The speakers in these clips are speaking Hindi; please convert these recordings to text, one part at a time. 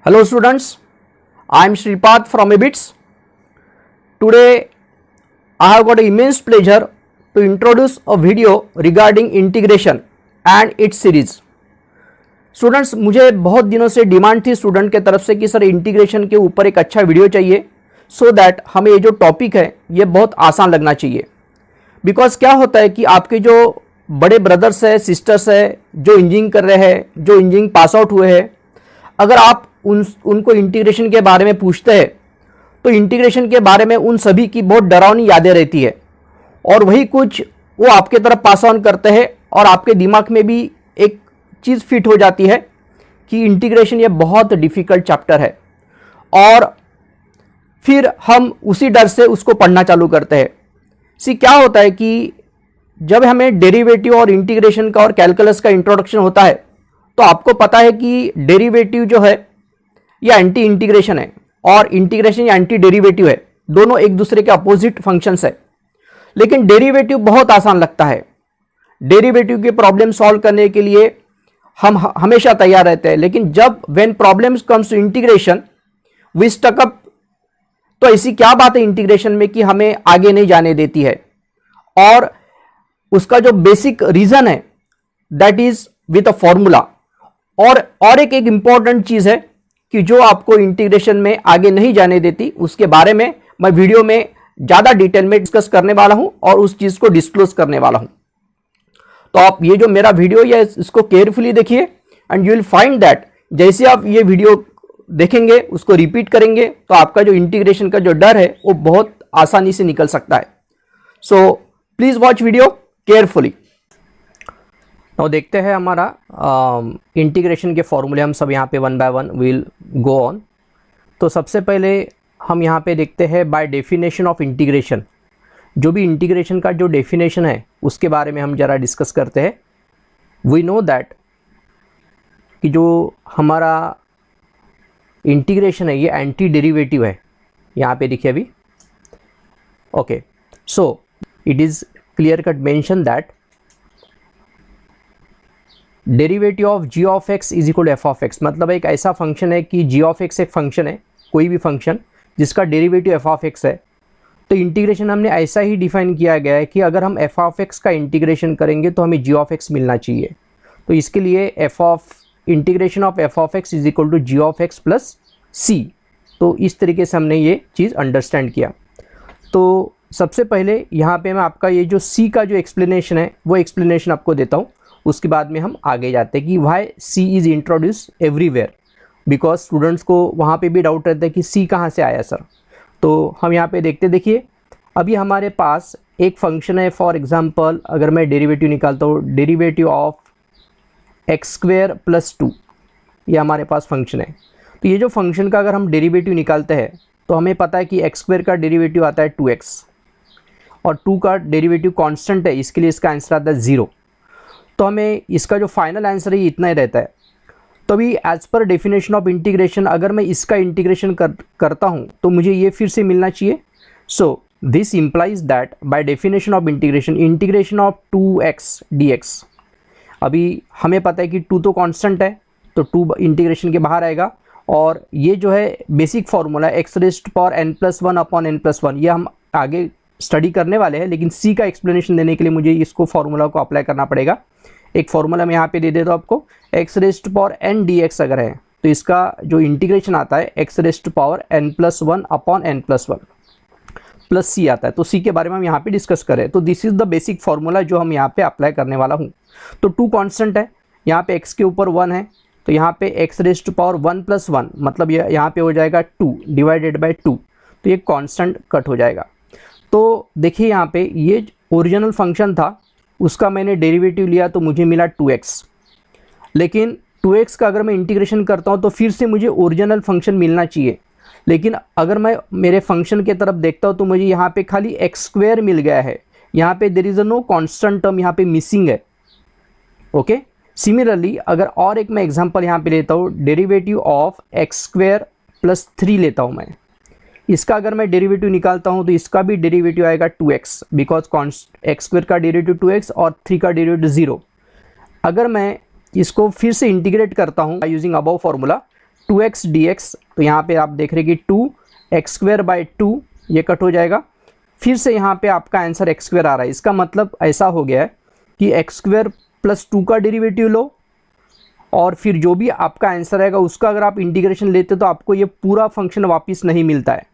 Hello students, I am Shripad from EBITS. Today I have got an immense pleasure to introduce a video regarding integration and its series. Students, मुझे बहुत दिनों से डिमांड थी स्टूडेंट के तरफ से कि सर इंटीग्रेशन के ऊपर एक अच्छा वीडियो चाहिए सो दैट हमें ये जो टॉपिक है ये बहुत आसान लगना चाहिए। बिकॉज क्या होता है कि आपके जो बड़े ब्रदर्स है, सिस्टर्स है, जो इंजीनियरिंग कर रहे हैं, जो इंजीनियरिंग पास आउट हुए हैं, अगर आप उनको इंटीग्रेशन के बारे में पूछते हैं तो इंटीग्रेशन के बारे में उन सभी की बहुत डरावनी यादें रहती है और वही कुछ वो आपके तरफ पास ऑन करते हैं और आपके दिमाग में भी एक चीज़ फिट हो जाती है कि इंटीग्रेशन ये बहुत डिफ़िकल्ट चैप्टर है और फिर हम उसी डर से उसको पढ़ना चालू करते हैं। क्या होता है कि जब हमें डेरिवेटिव और इंटीग्रेशन का और कैलकुलस का इंट्रोडक्शन होता है तो आपको पता है कि डेरिवेटिव जो है या एंटी इंटीग्रेशन है और इंटीग्रेशन या एंटी डेरिवेटिव है, दोनों एक दूसरे के अपोजिट फंक्शंस है। लेकिन डेरिवेटिव बहुत आसान लगता है। डेरिवेटिव के प्रॉब्लम सॉल्व करने के लिए हम हमेशा तैयार रहते हैं, लेकिन जब when problems comes to integration we stuck up. तो ऐसी क्या बात है इंटीग्रेशन में कि हमें आगे नहीं जाने देती है, और उसका जो बेसिक रीजन है that is with a formula. और एक इंपॉर्टेंट चीज है कि जो आपको इंटीग्रेशन में आगे नहीं जाने देती, उसके बारे में मैं वीडियो में ज्यादा डिटेल में डिस्कस करने वाला हूं और उस चीज को डिस्क्लोज करने वाला हूं। तो आप ये जो मेरा वीडियो है इसको केयरफुली देखिए and you will find that जैसे आप ये वीडियो देखेंगे, उसको रिपीट करेंगे, तो आपका जो इंटीग्रेशन का जो डर है वो बहुत आसानी से निकल सकता है। So please watch video carefully. तो देखते हैं हमारा इंटीग्रेशन के फॉर्मूले हम सब यहाँ पे one by one will go on. तो सबसे पहले हम यहाँ पे देखते हैं बाय डेफिनेशन ऑफ इंटीग्रेशन। जो भी इंटीग्रेशन का जो डेफिनेशन है उसके बारे में हम जरा डिस्कस करते हैं। वी नो दैट कि जो हमारा इंटीग्रेशन है ये एंटी डेरिवेटिव है। यहाँ पे देखिए अभी, okay, so it is clear cut mention that derivative of g of x is equal to f of x. मतलब एक ऐसा फंक्शन है कि जी ऑफ एक्स एक फंक्शन है, कोई भी फंक्शन जिसका डेरिवेटिव एफ ऑफ एक्स है। तो इंटीग्रेशन हमने ऐसा ही डिफाइन किया गया है कि अगर हम एफ ऑफ एक्स का इंटीग्रेशन करेंगे तो हमें जी ऑफ एक्स मिलना चाहिए। तो इसके लिए integration of f of x is equal to g of x plus c. तो इस तरीके से हमने ये चीज़ अंडरस्टैंड किया। तो सबसे पहले यहाँ पे मैं आपका ये जो सी का जो एक्सप्लेनेशन है वो एक्सप्लेनेशन आपको देता हूँ, उसके बाद में हम आगे जाते हैं कि y c is introduce everywhere. Because students को वहाँ पे भी डाउट रहता है कि सी कहाँ से आया सर। तो हम यहाँ पे देखते, देखिए अभी हमारे पास एक फंक्शन है। फॉर एग्जांपल अगर मैं डेरिवेटिव निकालता हूँ, derivative of x square plus 2, ये हमारे पास फंक्शन है। तो ये जो फंक्शन का अगर हम डेरिवेटिव निकालते हैं तो हमें पता है कि एक्स स्क्वेयर का डेरिवेटिव आता है 2x और 2 का डेरिवेटिव कांस्टेंट है, इसके लिए इसका आंसर आता है 0। तो हमें इसका जो फाइनल आंसर है ये इतना ही रहता है। तो अभी as per definition of integration अगर मैं इसका इंटीग्रेशन करता हूँ तो मुझे ये फिर से मिलना चाहिए। So this implies that by definition of integration of 2x dx। अभी हमें पता है कि 2 तो कांस्टेंट है तो 2 इंटीग्रेशन के बाहर आएगा, और ये जो है basic formula x raised power n+1 upon n+1, ये हम आगे स्टडी करने वाले हैं। लेकिन सी का एक्सप्लेनेशन देने के लिए मुझे इसको फार्मूला को अप्लाई करना पड़ेगा। एक फार्मूला मैं यहाँ पे दे देता हूँ आपको, x raised power n dx अगर है तो इसका जो इंटीग्रेशन आता है x raised power n+1 upon n+1 plus c आता है। तो सी के बारे में हम यहाँ पे डिस्कस करें तो this is the basic formula जो हम यहाँ पे अप्लाई करने वाला हूँ। तो 2 कांस्टेंट है, यहाँ पे x के ऊपर 1 है, तो यहाँ पे एक्स रेस्ट पावर 1+1 मतलब यहाँ पे हो जाएगा 2 डिवाइडेड बाई 2, तो ये कांस्टेंट कट हो जाएगा। तो देखिए यहाँ पे ये ओरिजिनल फंक्शन था, उसका मैंने डेरिवेटिव लिया तो मुझे मिला 2x। लेकिन 2x का अगर मैं इंटीग्रेशन करता हूँ तो फिर से मुझे ओरिजिनल फंक्शन मिलना चाहिए। लेकिन अगर मैं मेरे फंक्शन के तरफ देखता हूँ तो मुझे यहाँ पे खाली एक्स स्क्वेयर मिल गया है, यहाँ पे there is no constant term यहाँ पे मिसिंग है। ओके, सिमिलरली अगर और एक मैं एग्जांपल यहाँ पे लेता हूँ, derivative of x square plus 3 लेता हूँ मैं। इसका अगर मैं डेरिवेटिव निकालता हूँ तो इसका भी डेरिवेटिव आएगा 2x, बिकॉज एक्स स्क्वेयर का डेरिवेटिव 2x और 3 का डेरिवेटिव 0। अगर मैं इसको फिर से इंटीग्रेट करता हूँ using above formula 2x dx, तो यहाँ पे आप देख रहे हैं कि 2x² 2 ये कट हो जाएगा। फिर से यहाँ पे आपका आंसर x² आ रहा है। इसका मतलब ऐसा हो गया है कि x² + 2 का डेरिवेटिव लो और फिर जो भी आपका आंसर आएगा उसका अगर आप इंटीग्रेशन लेते तो आपको ये पूरा फंक्शन वापस नहीं मिलता है।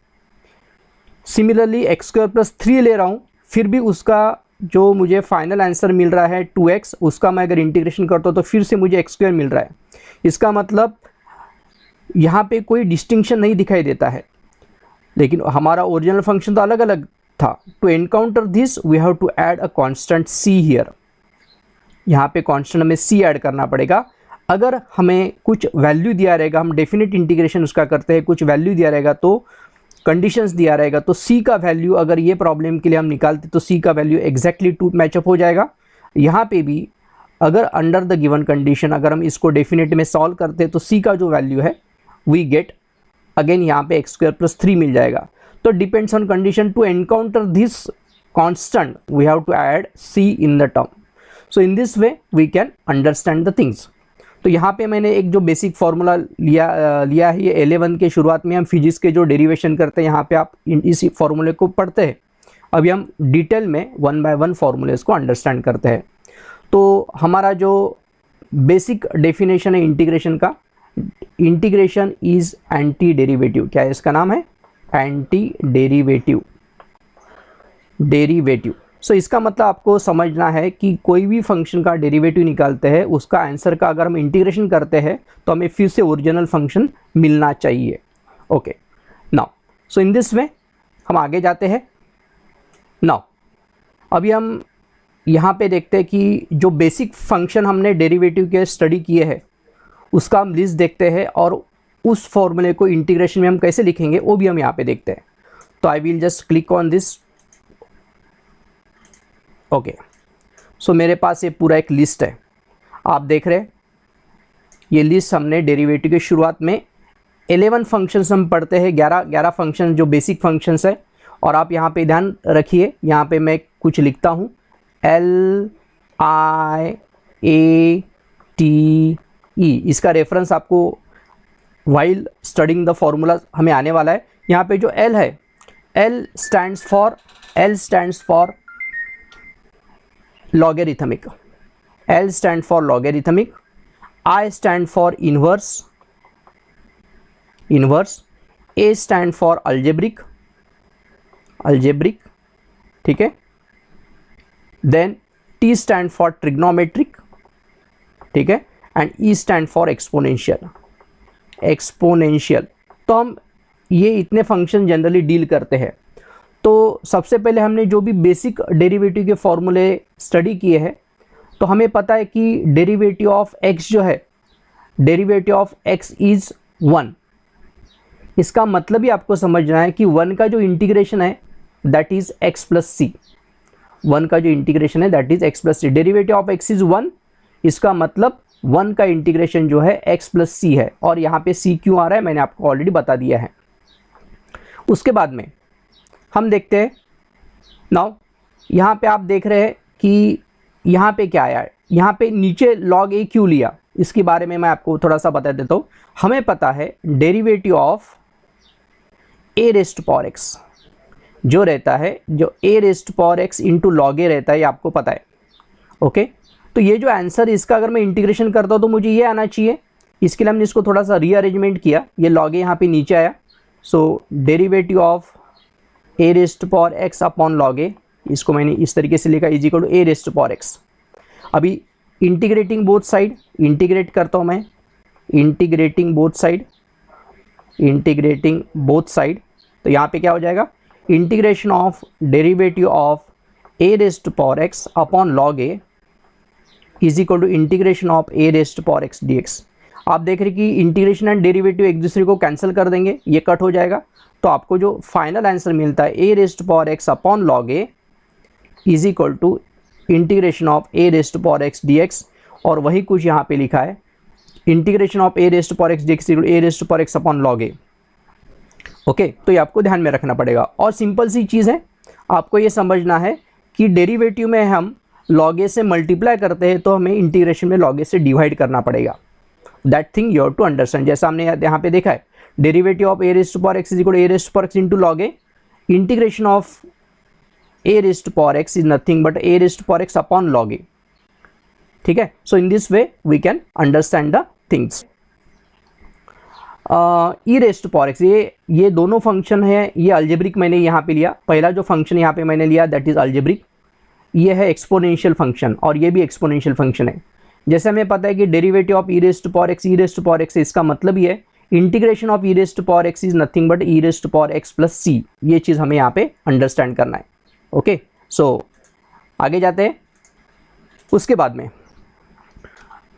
सिमिलरली x² + 3 ले रहा हूँ, फिर भी उसका जो मुझे फाइनल आंसर मिल रहा है 2x, उसका मैं अगर इंटीग्रेशन करता हूँ तो फिर से मुझे x² मिल रहा है। इसका मतलब यहाँ पे कोई डिस्टिंक्शन नहीं दिखाई देता है, लेकिन हमारा ओरिजिनल फंक्शन तो अलग अलग था। To encounter this we have to add a constant c here. यहाँ पे कांस्टेंट हमें c ऐड करना पड़ेगा। अगर हमें कुछ वैल्यू दिया रहेगा, हम डेफिनेट इंटीग्रेशन उसका करते हैं, कुछ वैल्यू दिया रहेगा तो कंडीशंस दिया रहेगा तो c का वैल्यू अगर ये प्रॉब्लम के लिए हम निकालते तो c का वैल्यू एग्जैक्टली 2 मैचअप हो जाएगा। यहाँ पे भी अगर अंडर द गिवन कंडीशन अगर हम इसको डेफिनेट में सॉल्व करते हैं तो c का जो वैल्यू है वी गेट अगेन यहाँ पे x² + 3 मिल जाएगा। तो depends on condition. To encounter this constant we have to add c in the term. So in this way we can understand the things. तो यहाँ पे मैंने एक जो बेसिक फार्मूला लिया है, ये LA1 के शुरुआत में हम फिजिक्स के जो डेरिवेशन करते हैं यहाँ पे आप इसी फार्मूले को पढ़ते हैं। अभी हम डिटेल में 1 बाय 1 फार्मूलेस को अंडरस्टैंड करते हैं। तो हमारा जो बेसिक डेफिनेशन है इंटीग्रेशन का, इंटीग्रेशन इज एंटी डेरिवेटिव। क्या है इसका नाम है? Anti derivative. सो इसका मतलब आपको समझना है कि कोई भी फंक्शन का डेरिवेटिव निकालते हैं, उसका आंसर का अगर हम इंटीग्रेशन करते हैं तो हमें फिर से ओरिजिनल फंक्शन मिलना चाहिए। Okay now, so in this वे हम आगे जाते हैं। नाउ अभी हम यहाँ पे देखते हैं कि जो बेसिक फंक्शन हमने डेरिवेटिव के स्टडी किए हैं उसका हम लिस्ट देखते हैं और उस फॉर्मूले को इंटीग्रेशन में हम कैसे लिखेंगे वो भी हम यहाँ पे देखते हैं। तो I will just click on this. Okay, so मेरे पास ये पूरा एक लिस्ट है, आप देख रहे हैं। ये लिस्ट हमने डेरिवेटिव के शुरुआत में 11 फंक्शंस हम पढ़ते हैं, 11 फंक्शन जो बेसिक फंक्शंस है। और आप यहाँ पे ध्यान रखिए, यहाँ पे मैं कुछ लिखता हूँ LIATE। इसका रेफरेंस आपको वाइल स्टडिंग द फॉर्मूला हमें आने वाला है। यहाँ पे जो L है, L stands for logarithmic, L stand for logarithmic, I stand for inverse, A stand for algebraic, ठीक है। Then T stand for trigonometric, ठीक है, and E stand for exponential। तो हम ये इतने फंक्शन जनरली डील करते हैं। तो सबसे पहले हमने जो भी बेसिक डेरिवेटिव के फॉर्मूले स्टडी किए हैं, तो हमें पता है कि डेरिवेटिव ऑफ x जो है, डेरिवेटिव ऑफ x इज 1। इसका मतलब ही आपको समझना है कि 1 का जो इंटीग्रेशन है दैट इज x + c। 1 का जो इंटीग्रेशन है that is x + c। Derivative of x is 1, इसका मतलब 1 का इंटीग्रेशन जो है x + c है। और यहाँ पे c क्यों आ रहा है मैंने आपको ऑलरेडी बता दिया है। उसके बाद में हम देखते हैं। नाउ यहाँ पे आप देख रहे हैं कि यहाँ पे क्या आया है, यहाँ पे नीचे log a क्यों लिया, इसके बारे में मैं आपको थोड़ा सा बता देता हूँ। हमें पता है डेरिवेटिव ऑफ a⁻x जो रहता है, जो a⁻x इंटू log a रहता है, ये आपको पता है। ओके, तो ये जो आंसर इसका अगर मैं इंटीग्रेशन करता हूँ तो मुझे ये आना चाहिए। इसके लिए हमने इसको थोड़ा सा रीअरेंजमेंट किया, ये log a यहाँ पे नीचे आया। So derivative of a⁻x upon log a, इसको मैंने इस तरीके से लिखा इज इक्वल टू a⁻x। अभी इंटीग्रेटिंग बोथ साइड, इंटीग्रेट करता हूँ मैं, इंटीग्रेटिंग बोथ साइड। तो यहाँ पे क्या हो जाएगा, integration of derivative of a⁻x upon log a is equal to integration of a⁻x dx। आप देख रहे कि इंटीग्रेशन एंड डेरिवेटिव एक दूसरे को कैंसिल कर देंगे, ये कट हो जाएगा। तो आपको जो फाइनल आंसर मिलता है a⁻x upon log a is equal to integration of a⁻x dx। और वही कुछ यहाँ पे लिखा है, integration of a⁻x dx a⁻x upon log a। Okay, तो ये आपको ध्यान में रखना पड़ेगा। और सिंपल सी चीज़ है, आपको ये समझना है कि डेरिवेटिव में हम log a से मल्टीप्लाई करते हैं तो हमें इंटीग्रेशन में log a से डिवाइड करना पड़ेगा। That thing you have to understand. जैसा हमने यहाँ पे देखा है, derivative of a raise to power x is equal to a raise to power x into log a, integration of a raise to power x is nothing but a raise to power x upon log a. ठीक है, so in this way we can understand the things. E raise to power x, ये दोनों फंक्शन है, ये अलजेब्रिक मैंने यहाँ पे लिया, पहला जो फंक्शन यहाँ पे मैंने लिया दैट इज अलजेब्रिक, ये है एक्सपोनेंशियल फंक्शन और ये भी एक्सपोनेंशियल फंक्शन है। जैसे हमें पता है कि derivative of e raise to power x, e raise to power x, इसका मतलब ये है integration of e raise to power x is nothing but e raise to power x plus c, ये चीज़ हमें यहाँ पे अंडरस्टैंड करना है। ओके, सो आगे जाते हैं। उसके बाद में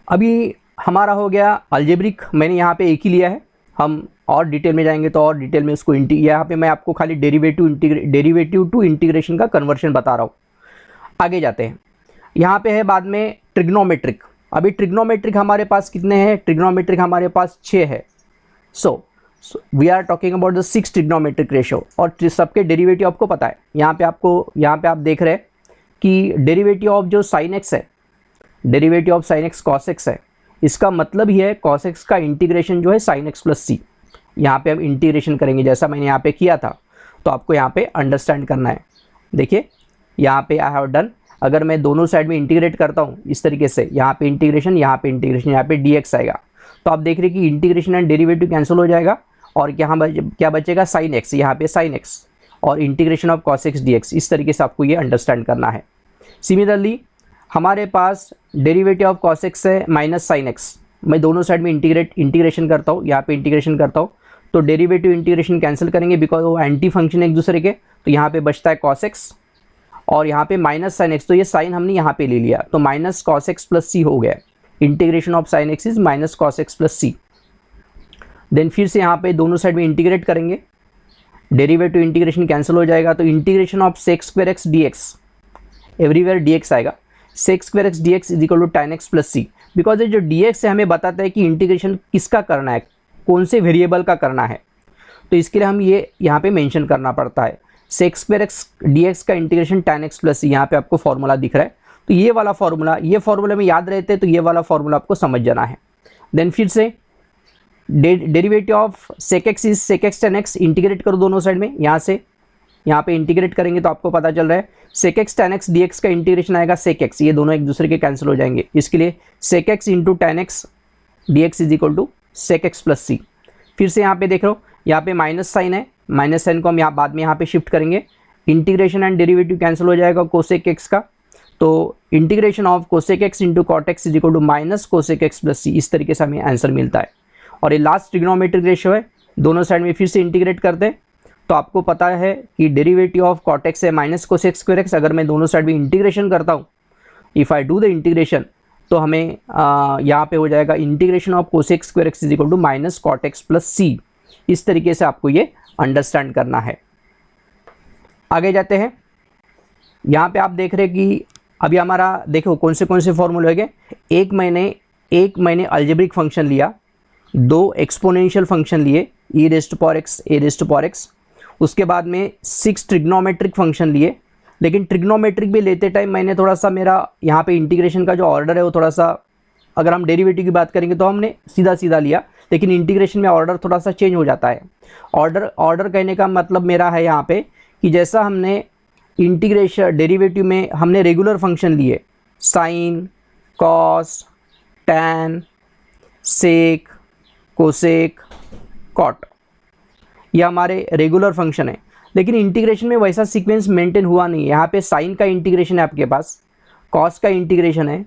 अभी हमारा हो गया अलजेब्रिक, मैंने यहाँ पे एक ही लिया है, हम और डिटेल में जाएंगे तो और डिटेल में उसको यहाँ पे मैं आपको खाली डेरिवेटिव टू इंटीग्रेशन का कन्वर्शन बता रहा हूँ। आगे जाते हैं, यहाँ पे है बाद में ट्रिग्नोमेट्रिक। अभी ट्रिग्नोमेट्रिक हमारे पास कितने हैं? ट्रिग्नोमेट्रिक हमारे पास 6 है। So we are talking about the 6 trigonometric ratio और सबके डेरिवेटिव आपको पता है। यहाँ पे आप देख रहे हैं कि डेरिवेटिव ऑफ जो साइन एक्स है, derivative of sine x cos x है, इसका मतलब ही है कॉस एक्स का इंटीग्रेशन जो है साइन एक्स प्लस सी। यहाँ पे हम इंटीग्रेशन करेंगे जैसा मैंने यहाँ पे किया था, तो आपको यहाँ पे अंडरस्टैंड करना है। देखिए यहाँ पे आई हैव डन, अगर मैं दोनों साइड में इंटीग्रेट करता हूँ इस तरीके से, यहाँ पे इंटीग्रेशन, यहाँ पे इंटीग्रेशन, यहाँ पे dx आएगा, तो आप देख रहे हैं कि इंटीग्रेशन एंड डेरिवेटिव कैंसिल हो जाएगा और क्या बचेगा? साइन एक्स, यहाँ पे साइन एक्स और integration of cos x dx। इस तरीके से आपको ये अंडरस्टैंड करना है। सिमिलरली हमारे पास डेरिवेटिव ऑफ कॉस एक्स है माइनस साइन एक्स, मैं दोनों साइड में इंटीग्रेशन करता हूँ, यहाँ पे इंटीग्रेशन करता हूँ, तो डेरिवेटिव इंटीग्रेशन कैंसिल करेंगे बिकॉज वो एंटी फंक्शन है एक दूसरे के, तो यहाँ पे बचता है कॉस एक्स और यहाँ पे माइनस साइन एक्स, तो ये साइन हमने यहाँ पे ले लिया, तो minus cos x plus c हो गया। Integration of sine x is minus cos x plus c. Then फिर से यहाँ पे दोनों साइड में इंटीग्रेट करेंगे, डेरिवेटिव इंटीग्रेशन कैंसिल हो जाएगा, तो integration of sec square x d x, everywhere d x आएगा, sec square x d x is equal to tan x plus c. Because ये जो डी एक्स है हमें बताता है कि इंटीग्रेशन किसका करना है, कौन से वेरिएबल का करना है, तो इसके लिए हम ये यहाँ पे मेंशन करना पड़ता है। Sec square x d x का integration tan x plus c, यहाँ पे आपको फॉर्मूला दिख रहा है, तो ये वाला फॉर्मूला में याद रहते तो ये वाला फॉर्मूला आपको समझ जाना है। देन फिर से derivative of sec x is sec x tan x, integrate करो दोनों साइड में, यहाँ से यहाँ पे इंटीग्रेट करेंगे तो आपको पता चल रहा है sec x tan x d x का इंटीग्रेशन आएगा सेक एक्स, ये दोनों एक दूसरे के कैंसिल हो जाएंगे, इसके लिए sec x into tan x d x is equal to sec x plus c. फिर से यहाँ पे देख लो, यहाँ पे माइनस साइन है, माइनस साइन को हम यहाँ बाद में यहाँ पे शिफ्ट करेंगे, इंटीग्रेशन एंड डेरिवेटिव कैंसिल हो जाएगा कोसेक एक्स का, तो integration of cosec x into cot x is equal to minus cosec x plus c. इस तरीके से हमें आंसर मिलता है। और ये लास्ट ट्रिग्नोमेट्रिक रेशियो है, दोनों साइड में फिर से इंटीग्रेट करते हैं, तो आपको पता है कि डेरिवेटिव ऑफ कॉट एक्स है माइनस कोसेक स्क्वायर एक्स, अगर मैं दोनों साइड में इंटीग्रेशन करता हूँ, if I do the integration, तो हमें यहाँ पे हो जाएगा integration of cosec square x is equal to minus cot x plus c. इस तरीके से आपको ये अंडरस्टैंड करना है। आगे जाते हैं, यहाँ पे आप देख रहे हैं कि अभी हमारा देखो कौन से फॉर्मूले हो गए। एक मैंने अलजेब्रिक फंक्शन लिया, 2 एक्सपोनेंशियल फंक्शन लिए, e raise to power x, a raise to power x, उसके बाद में 6 ट्रिग्नोमेट्रिक फंक्शन लिए। लेकिन ट्रिग्नोमेट्रिक भी लेते टाइम मैंने थोड़ा सा, मेरा यहाँ पे इंटीग्रेशन का जो ऑर्डर है वो थोड़ा सा, अगर हम डेरिवेटिव की बात करेंगे तो हमने सीधा लिया, लेकिन इंटीग्रेशन में ऑर्डर थोड़ा सा चेंज हो जाता है। ऑर्डर कहने का मतलब मेरा है यहाँ पे कि जैसा हमने इंटीग्रेशन डेरिवेटिव में हमने रेगुलर फंक्शन लिए, sign, cos, tan, sec, cosec, cot, ये हमारे रेगुलर फंक्शन है। लेकिन इंटीग्रेशन में वैसा सीक्वेंस मेंटेन हुआ नहीं है। यहाँ पे साइन का इंटीग्रेशन है आपके पास, कॉस का इंटीग्रेशन है,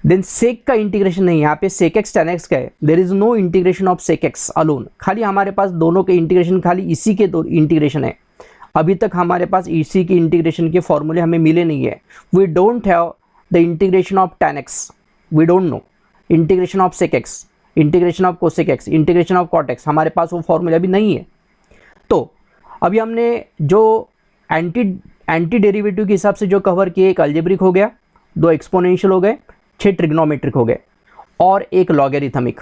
देन सेक का इंटीग्रेशन नहीं, यहाँ पे सेक एक्स tan एक्स का है। There is no integration of sec x alone, खाली हमारे पास दोनों के इंटीग्रेशन, खाली इसी के दो इंटीग्रेशन है। अभी तक हमारे पास इसी के इंटीग्रेशन के फॉर्मूले हमें मिले नहीं है। We don't have the integration of tan x, we don't know integration of sec x, integration of cosec x, integration of cot x, हमारे पास वो फॉर्मूला भी नहीं है। तो अभी हमने जो एंटी डेरिवेटिव के हिसाब से जो कवर किए, एक अलजेब्रिक हो गया, 2 एक्सपोनेंशियल हो गए, 6 ट्रिग्नोमेट्रिक हो गए और एक लॉगरिथमिक,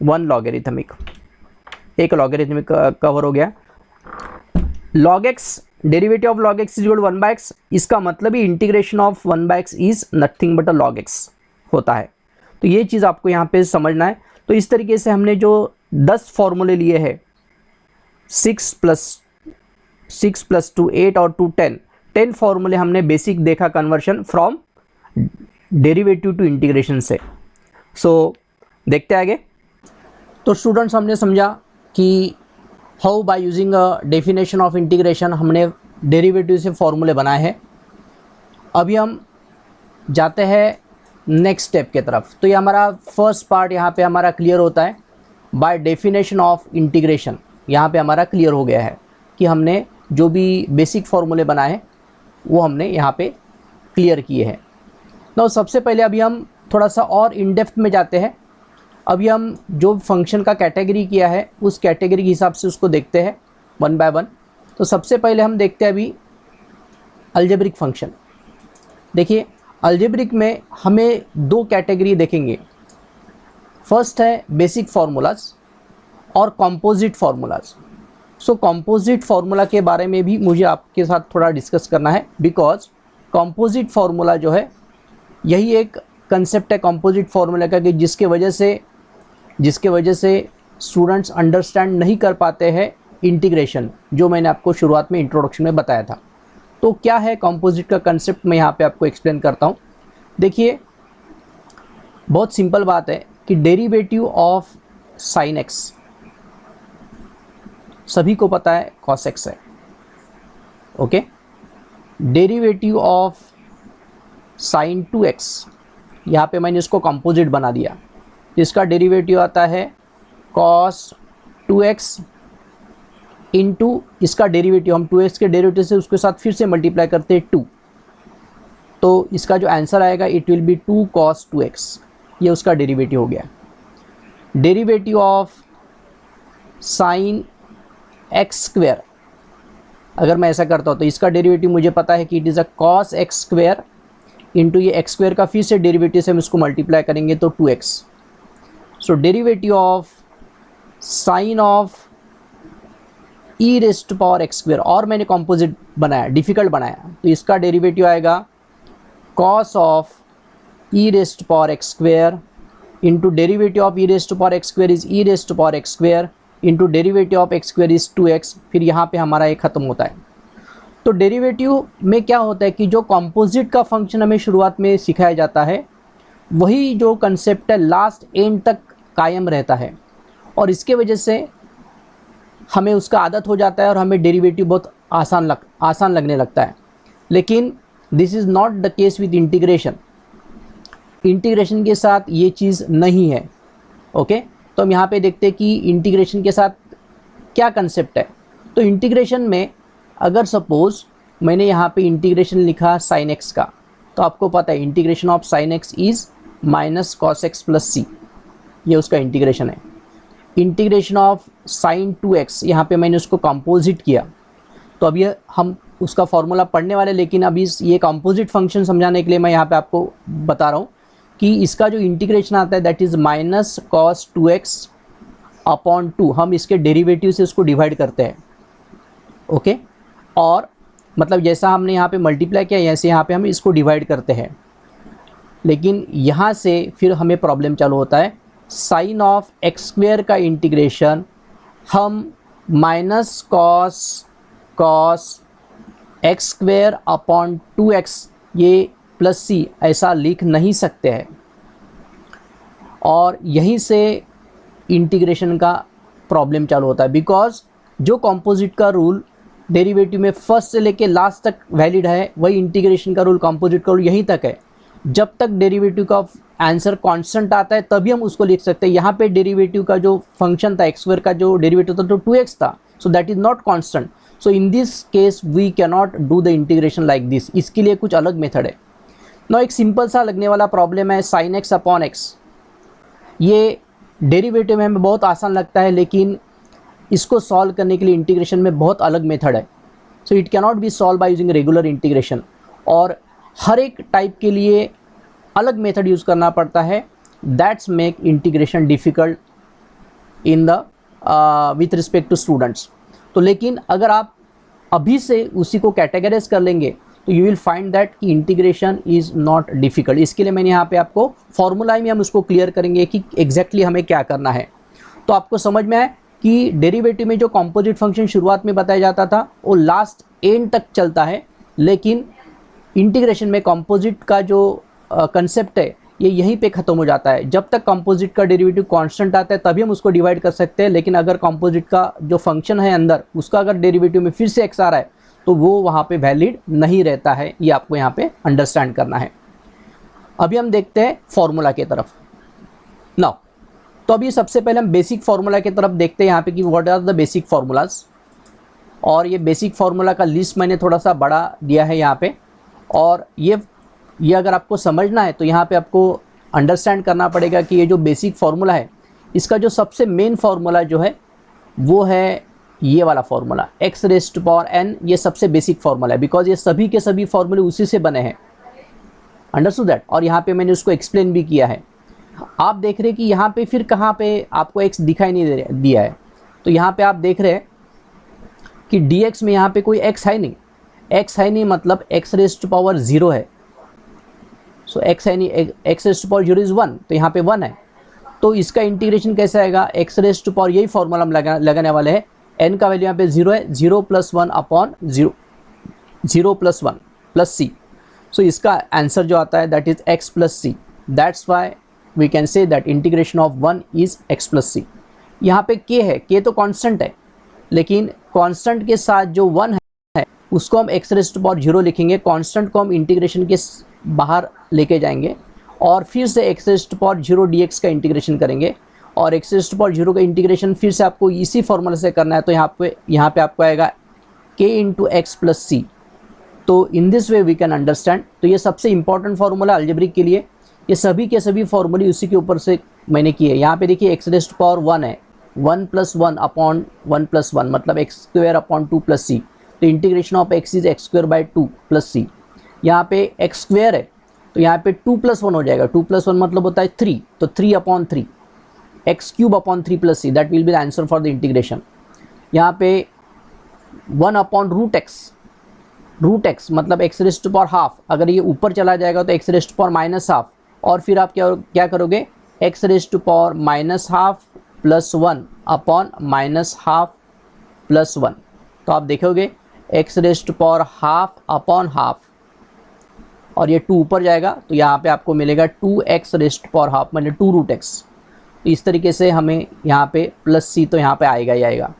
1 लॉगरिथमिक, एक लॉगरिथमिक कवर हो गया। log x, derivative of log x is equal to 1/x, इसका मतलब ही integration of 1/x is nothing but a log x होता है। तो ये चीज़ आपको यहाँ पे समझना है। तो इस तरीके से हमने जो 10 फॉर्मूले लिए हैं, 6+2 8 और 2 10 फॉर्मूले हमने बेसिक देखा conversion from derivative two integration से। सो देखते आगे। तो स्टूडेंट्स हमने समझा कि how by using a definition of integration हमने डेरिवेटिव से फॉर्मूले बनाए हैं। अभी हम जाते हैं नेक्स्ट स्टेप के तरफ। तो ये हमारा फर्स्ट पार्ट यहाँ पे हमारा क्लियर होता है बाय डेफिनेशन ऑफ इंटीग्रेशन। यहाँ पे हमारा क्लियर हो गया है कि हमने जो भी बेसिक फॉर्मूले बनाए हैं वो हमने यहाँ पे क्लियर किए हैं। तो सबसे पहले अभी हम थोड़ा सा और इन डेप्थ में जाते हैं। अभी हम जो फंक्शन का कैटेगरी किया है उस कैटेगरी के हिसाब से उसको देखते हैं वन बाय वन। तो सबसे पहले हम देखते हैं अभी अलजेब्रिक फंक्शन। देखिए अलजेब्रिक में हमें 2 कैटेगरी देखेंगे। फर्स्ट है बेसिक फार्मूलाज और कंपोजिट फार्मूलाज। सो कंपोजिट फार्मूला के बारे में भी मुझे आपके साथ थोड़ा डिस्कस करना है, बिकॉज कंपोजिट फार्मूला जो है यही एक कंसेप्ट है कंपोजिट फार्मूला का कि जिसके वजह से स्टूडेंट्स अंडरस्टैंड नहीं कर पाते हैं इंटीग्रेशन, जो मैंने आपको शुरुआत में इंट्रोडक्शन में बताया था। तो क्या है कंपोजिट का कंसेप्ट, मैं यहाँ पे आपको एक्सप्लेन करता हूँ। देखिए बहुत सिंपल बात है कि डेरिवेटिव ऑफ साइन एक्स सभी को पता है कॉस एक्स है। Okay, derivative of sign 2x, यहाँ पे मैंने इसको कंपोजिट बना दिया। इसका डेरिवेटिव आता है कॉस 2x इंटू इसका डेरिवेटिव, हम 2x के डेरिवेटिव से उसके साथ फिर से मल्टीप्लाई करते हैं 2, तो इसका जो आंसर आएगा it will be 2 cos 2x। ये उसका डेरिवेटिव हो गया। Derivative of sine x square, अगर मैं ऐसा करता हूँ तो इसका डेरिवेटिव मुझे पता है कि it is a cos x square into ये x स्क्वेयर का फिर से डेरिवेटिव से हम इसको मल्टीप्लाई करेंगे तो 2x। So derivative of sign of E rest power x square, और मैंने कंपोजिट बनाया, डिफ़िकल्ट बनाया, तो इसका डेरिवेटिव आएगा cos of E rest power x square into derivative of E rest power x square is E rest power x square into derivative of x square is 2x। फिर यहाँ पे हमारा ये ख़त्म होता है। तो डेरिवेटिव में क्या होता है कि जो कंपोजिट का फंक्शन हमें शुरुआत में सिखाया जाता है वही जो कंसेप्ट है लास्ट एंड तक कायम रहता है, और इसके वजह से हमें उसका आदत हो जाता है और हमें डेरिवेटिव बहुत आसान लगने लगता है। लेकिन this is not the case with integration. Integration के साथ ये चीज़ नहीं है। ओके, तो हम यहाँ पे देखते हैं कि इंटीग्रेशन के साथ क्या कंसेप्ट है। तो इंटीग्रेशन में अगर सपोज़ मैंने यहाँ पे इंटीग्रेशन लिखा साइन एक्स का, तो आपको पता है integration of sine x is minus cos x plus c, ये उसका इंटीग्रेशन है। इंटीग्रेशन ऑफ साइन 2x, यहाँ पे मैंने उसको कंपोजिट किया, तो अभी हम उसका फॉर्मूला पढ़ने वाले, लेकिन अभी ये कंपोजिट फंक्शन समझाने के लिए मैं यहाँ पे आपको बता रहा हूँ कि इसका जो इंटीग्रेशन आता है that is minus cos 2x upon 2। हम इसके डेरिवेटिव से उसको डिवाइड करते हैं। ओके, और मतलब जैसा हमने यहाँ पे मल्टीप्लाई किया ऐसे यहाँ पे हम इसको डिवाइड करते हैं। लेकिन यहाँ से फिर हमें प्रॉब्लम चालू होता है। साइन ऑफ एक्स स्क्वेयर का इंटीग्रेशन हम minus cos x square upon 2x ये प्लस सी ऐसा लिख नहीं सकते हैं, और यहीं से इंटीग्रेशन का प्रॉब्लम चालू होता है। बिकॉज जो कंपोजिट का रूल डेरिवेटिव में फर्स्ट से लेके लास्ट तक वैलिड है, वही इंटीग्रेशन का रूल, कंपोजिट का रूल यहीं तक है। जब तक डेरिवेटिव का आंसर कांस्टेंट आता है तभी हम उसको लिख सकते हैं। यहाँ पे डेरिवेटिव का जो फंक्शन था एक्स स्क्वायर का जो डेरिवेटिव था तो 2x था, so that is not constant. So in this case we can not do the integration like this. इसके लिए कुछ अलग मेथड है। नो, एक सिंपल सा लगने वाला प्रॉब्लम है साइन एक्स अपॉन एक्स। ये डेरिवेटिव में हमें बहुत आसान लगता है, लेकिन इसको सॉल्व करने के लिए इंटीग्रेशन में बहुत अलग मेथड है। So it can not be solve by using regular integration, और हर एक टाइप के लिए अलग मेथड यूज़ करना पड़ता है। That's make integration difficult in the with respect to students. तो लेकिन अगर आप अभी से उसी को कैटेगराइज कर लेंगे तो यू विल फाइंड दैट कि इंटीग्रेशन इज़ नॉट डिफ़िकल्ट। इसके लिए मैंने यहाँ पे आपको फॉर्मूला में हम उसको क्लियर करेंगे कि एग्जैक्टली हमें क्या करना है। तो आपको समझ में आए कि डेरिवेटिव में जो कॉम्पोजिट फंक्शन शुरुआत में बताया जाता था वो लास्ट एंड तक चलता है, लेकिन इंटीग्रेशन में कॉम्पोजिट का जो कंसेप्ट है ये यहीं पे ख़त्म हो जाता है। जब तक कॉम्पोजिट का डेरिवेटिव कांस्टेंट आता है तभी हम उसको डिवाइड कर सकते हैं, लेकिन अगर कॉम्पोजिट का जो फंक्शन है अंदर उसका अगर डेरिवेटिव में फिर से एक्स आ रहा है तो वो वहाँ पे वैलिड नहीं रहता है। ये आपको यहाँ पे अंडरस्टैंड करना है। अभी हम देखते हैं फॉर्मूला की तरफ नाउ। तो अभी सबसे पहले हम बेसिक फार्मूला की तरफ देखते हैं यहाँ पे कि what are the basic formulas. और ये बेसिक फार्मूला का लिस्ट मैंने थोड़ा सा बड़ा दिया है यहाँ पे, और ये अगर आपको समझना है तो यहाँ पे आपको अंडरस्टैंड करना पड़ेगा कि ये जो बेसिक फार्मूला है इसका जो सबसे मेन फार्मूला जो है वो है ये वाला formula x raised to power n. ये सबसे बेसिक फार्मूला है बिकॉज ये सभी के सभी फार्मूले उसी से बने हैं। Understood that. और यहाँ पे मैंने उसको एक्सप्लेन भी किया है। आप देख रहे हैं कि यहाँ पे फिर कहाँ पे आपको एक्स दिखाई नहीं दिया है, तो यहाँ पे आप देख रहे हैं कि dx में यहाँ पे कोई x है नहीं। x है नहीं मतलब x रेज़्ड टू पावर 0 है। सो x है नहीं, x raised to power 0 is 1, तो यहाँ पे 1 है। तो इसका इंटीग्रेशन कैसे आएगा, x रेज़्ड टू पावर, यही फॉर्मूला हम लगाने वाले हैं। n का वैल्यू यहाँ पे 0 है, 0 + 1 अपॉन 0, 0 + 1 + c। सो इसका आंसर जो आता है that is x + c। That's why we can say that integration of 1 is x + c। यहाँ पे k है, k तो कांस्टेंट है, लेकिन कांस्टेंट के साथ जो 1 है उसको हम x रेज़्ड टू पावर 0 लिखेंगे। कांस्टेंट को हम इंटीग्रेशन के बाहर लेके जाएंगे और फिर से x raised to power 0 dx का इंटीग्रेशन करेंगे। और x रेज़्ड टू पावर 0 का इंटीग्रेशन फिर से आपको इसी फॉर्मूला से करना है। तो यहाँ पे आपको आएगा k × x + c। तो in this way we can understand. तो ये सबसे इंपॉर्टेंट फार्मूला अलजेब्रिक के लिए। ये सभी के सभी फार्मूले उसी के ऊपर से मैंने किए। यहाँ पे देखिए x रेज़्ड टू पावर 1 है, 1 + 1 अपॉन 1 + 1 मतलब x² अपॉन 2 + c। तो integration of x is x² / 2 + c। यहाँ पे x² है तो यहाँ पे 2 + 1 हो जाएगा। 2 + 1 मतलब होता है 3, तो 3 upon 3 x³ upon 3 + c। That will be the answer for the integration. यहाँ पे 1 अपॉन √x मतलब x raised to power half. अगर ये ऊपर चला जाएगा तो x रेज़्ड टू पावर -½ और फिर आप क्या करोगे, x raised to power -½ + 1 upon -½ + 1। तो आप देखोगे x raised to power half upon half और ये 2 ऊपर जाएगा तो यहाँ पे आपको मिलेगा 2x raised to power half मतलब 2√x। तो इस तरीके से हमें यहाँ पे +c तो यहाँ पे आएगा ही आएगा।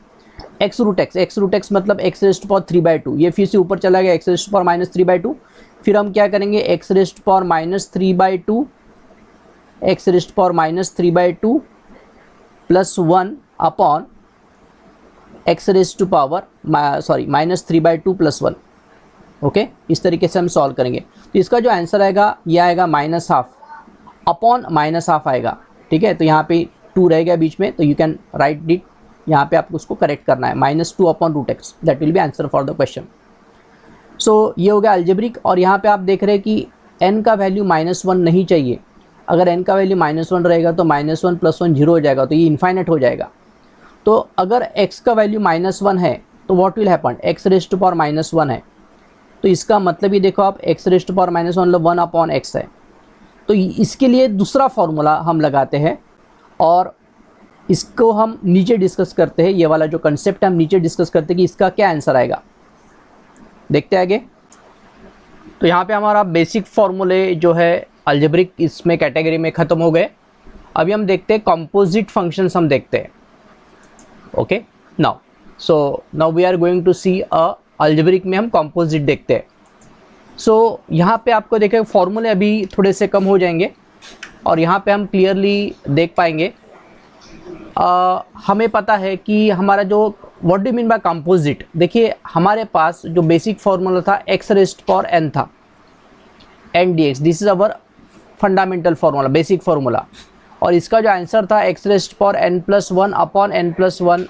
x√x मतलब x रेज़्ड टू पावर 3/2। ये फिर से ऊपर चला गया x रेज़्ड टू पावर -3/2। फिर हम क्या करेंगे, x raised to power -3/2, x raised to power -3/2 + 1 upon x raised to power -3/2 + 1। Okay, इस तरीके से हम सॉल्व करेंगे। तो इसका जो आंसर आएगा ये आएगा -½ अपॉन -½ आएगा। ठीक है, तो यहाँ पे 2 रह गया बीच में, तो यू कैन राइट इट। यहाँ पे आपको उसको करेक्ट करना है, -2 upon √x। That will be answer for the question. So ये हो गया अलजेब्रिक। और यहाँ पे आप देख रहे हैं कि n का वैल्यू -1 नहीं चाहिए। अगर n का वैल्यू -1 रहेगा तो -1 + 1 0 हो जाएगा, तो ये इनफाइनाइट हो जाएगा। तो अगर x का वैल्यू -1 है तो what will happen, x raised to power -1 है तो इसका मतलब ये देखो आप x रेज़्ड टू पावर -1 मतलब 1 अपॉन x है। तो इसके लिए दूसरा फार्मूला हम लगाते हैं और इसको हम नीचे डिस्कस करते हैं। ये वाला जो कंसेप्ट है हम नीचे डिस्कस करते हैं कि इसका क्या आंसर आएगा। देखते हैं आगे। तो यहाँ पे हमारा बेसिक फार्मूले जो है अलजेब्रिक इसमें कैटेगरी में ख़त्म हो गए। अभी हम देखते हैं कंपोजिट फंक्शंस हम देखते हैं। Okay, now we are going to see algebraic में हम कंपोजिट देखते हैं। सो यहाँ पे आपको देखें फॉर्मूले अभी थोड़े से कम हो जाएंगे और यहाँ पे हम क्लियरली देख पाएंगे। हमें पता है कि हमारा जो what do mean by composite, देखिए हमारे पास जो बेसिक फार्मूला था x raised to power n था, n dx। This is our fundamental formula, basic formula. और इसका जो आंसर था x raised to power n + 1 upon n + 1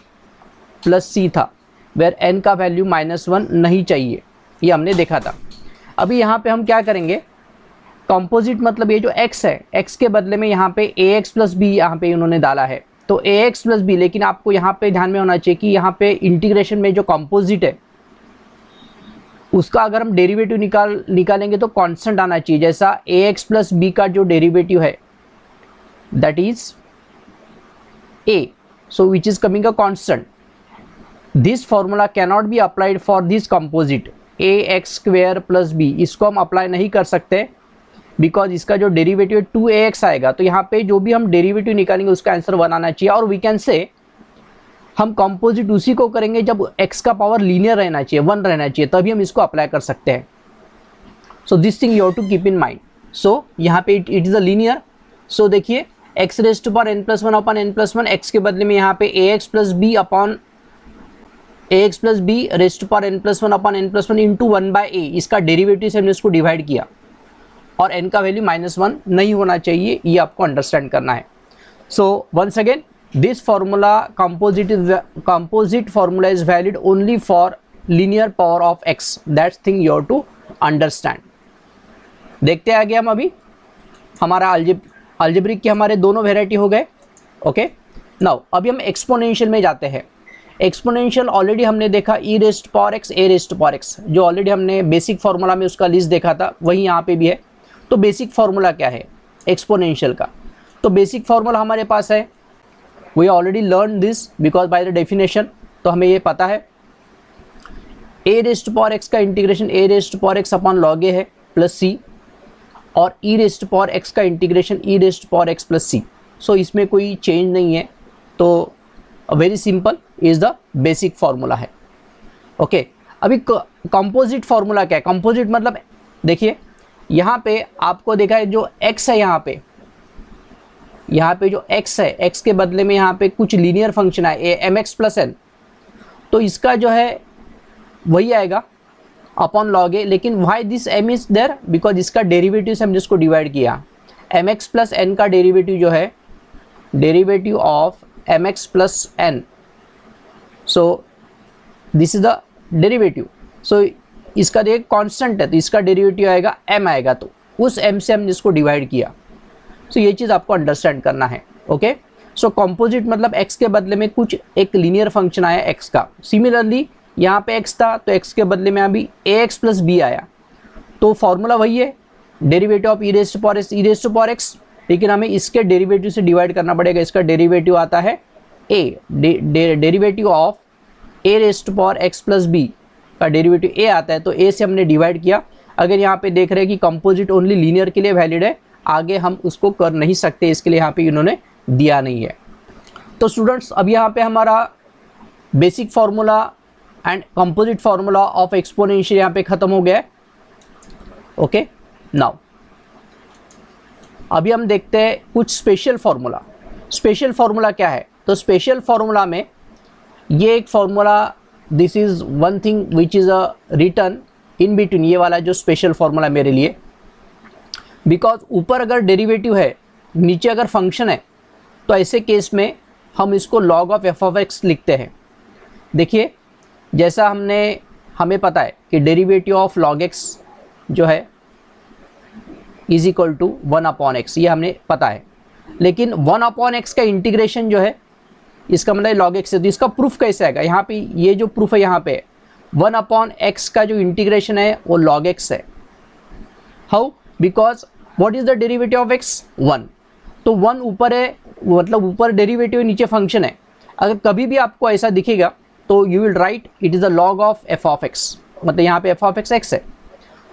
+ c था, वेयर n का वैल्यू -1 नहीं चाहिए, ये हमने देखा था। अभी यहाँ पे हम क्या करेंगे, कंपोजिट मतलब ये जो x है, x के बदले में यहाँ पे ax + b यहाँ पे उन्होंने डाला है, तो ax + b। लेकिन आपको यहाँ पे ध्यान में होना चाहिए कि यहाँ पे इंटीग्रेशन में जो कंपोजिट है उसका अगर हम डेरिवेटिव निकालेंगे तो कांस्टेंट आना चाहिए, जैसा ax प्लस बी का जो डेरिवेटिव है that is a, so which is coming a constant. This formula cannot be applied for this composite ax square plus b, इसको हम अप्लाई नहीं कर सकते बिकॉज इसका जो डेरिवेटिव 2ax आएगा, तो यहाँ पे जो भी हम डेरिवेटिव निकालेंगे उसका आंसर 1 आना चाहिए। और वी कैन से हम कंपोजिट उसी को करेंगे जब x का पावर लीनियर रहना चाहिए, 1 रहना चाहिए, तभी हम इसको अप्लाई कर सकते हैं। So this thing you have to keep in mind. So यहाँ पे it is a linear. So देखिए x raised to power n+1 upon n+1, x के बदले में यहाँ पे ax plus b upon ax plus b raised to power n+1 upon n+1 into 1/a, इसका डेरिवेटिव से हमने इसको डिवाइड किया और n का वैल्यू -1 नहीं होना चाहिए, ये आपको अंडरस्टैंड करना है। So once again this formula composite formula is valid only for linear power of x, that thing you have to understand। देखते हैं आगे हम। अभी हमारा अलजेब्रिक के हमारे दोनों वेराइटी हो गए। ओके, नाउ अभी हम एक्सपोनेंशियल में जाते हैं। एक्सपोनेंशियल ऑलरेडी हमने देखा e raised power x a raised power x, जो ऑलरेडी हमने बेसिक फार्मूला में उसका लिस्ट देखा था, वही यहाँ पे भी है। तो बेसिक फार्मूला क्या है एक्सपोनेंशियल का? तो बेसिक फार्मूला हमारे पास है, we already learn this because by the definition, तो हमें ये पता है a रेस्ट पावर x का integration a raised power x upon log a है प्लस c, और e रेस्ट पावर x का integration e raised power x plus c। So इसमें कोई चेंज नहीं है, तो very simple is the basic formula है। ओके, अभी कंपोजिट फार्मूला क्या है? कंपोजिट मतलब देखिए यहाँ पे आपको देखा है जो x है, यहाँ पे जो x है, x के बदले में यहाँ पे कुछ लीनियर फंक्शन है mx प्लस n, तो इसका जो है वही आएगा अपॉन लॉग ए। लेकिन why this m is there? Because इसका डेरिवेटिव से हमने इसको डिवाइड किया। mx प्लस n का डेरिवेटिव जो है derivative of mx plus n, so this is the derivative. So इसका एक कांस्टेंट है तो इसका डेरिवेटिव आएगा m आएगा, तो उस m से हमने इसको डिवाइड किया। सो ये चीज़ आपको अंडरस्टैंड करना है। ओके, सो कंपोजिट मतलब x के बदले में कुछ एक लीनियर फंक्शन आया x का। सिमिलरली यहाँ पे x था तो x के बदले में अभी ax प्लस b आया, तो फॉर्मूला वही है derivative of e raised to power x, लेकिन हमें इसके डेरिवेटिव से डिवाइड करना पड़ेगा। इसका डेरिवेटिव आता है a, derivative of a raised to power x plus b का डेरिवेटिव a आता है, तो a से हमने डिवाइड किया। अगर यहाँ पे देख रहे हैं कि कंपोजिट ओनली लीनियर के लिए वैलिड है, आगे हम उसको कर नहीं सकते, इसके लिए यहाँ पे इन्होंने दिया नहीं है। तो स्टूडेंट्स अब यहाँ पे हमारा basic formula and composite formula of exponential यहाँ पे ख़त्म हो गया है। ओके, नाउ अभी हम देखते हैं कुछ स्पेशल फार्मूला। स्पेशल फार्मूला क्या है? तो स्पेशल फार्मूला में ये एक formula, this is one thing which is a return in between, ये वाला जो स्पेशल फार्मूला मेरे लिए, बिकॉज ऊपर अगर डेरिवेटिव है नीचे अगर फंक्शन है, तो ऐसे केस में हम इसको log of f of x लिखते हैं। देखिए जैसा हमें पता है कि डेरिवेटिव ऑफ log x जो है इज इक्वल टू 1/x, ये हमने पता है। लेकिन 1/x का इंटीग्रेशन जो है इसका मतलब log x है, तो इसका प्रूफ कैसे आएगा? यहाँ पे ये जो प्रूफ है यहाँ पे 1/x का जो इंटीग्रेशन है वो log x है। How? Because what is the derivative of x? 1, तो 1 ऊपर है, मतलब ऊपर डेरिवेटिव नीचे फंक्शन है। अगर कभी भी आपको ऐसा दिखेगा तो you will write it is the log of f of x, मतलब यहाँ पे एफ ऑफ एक्स एक्स है।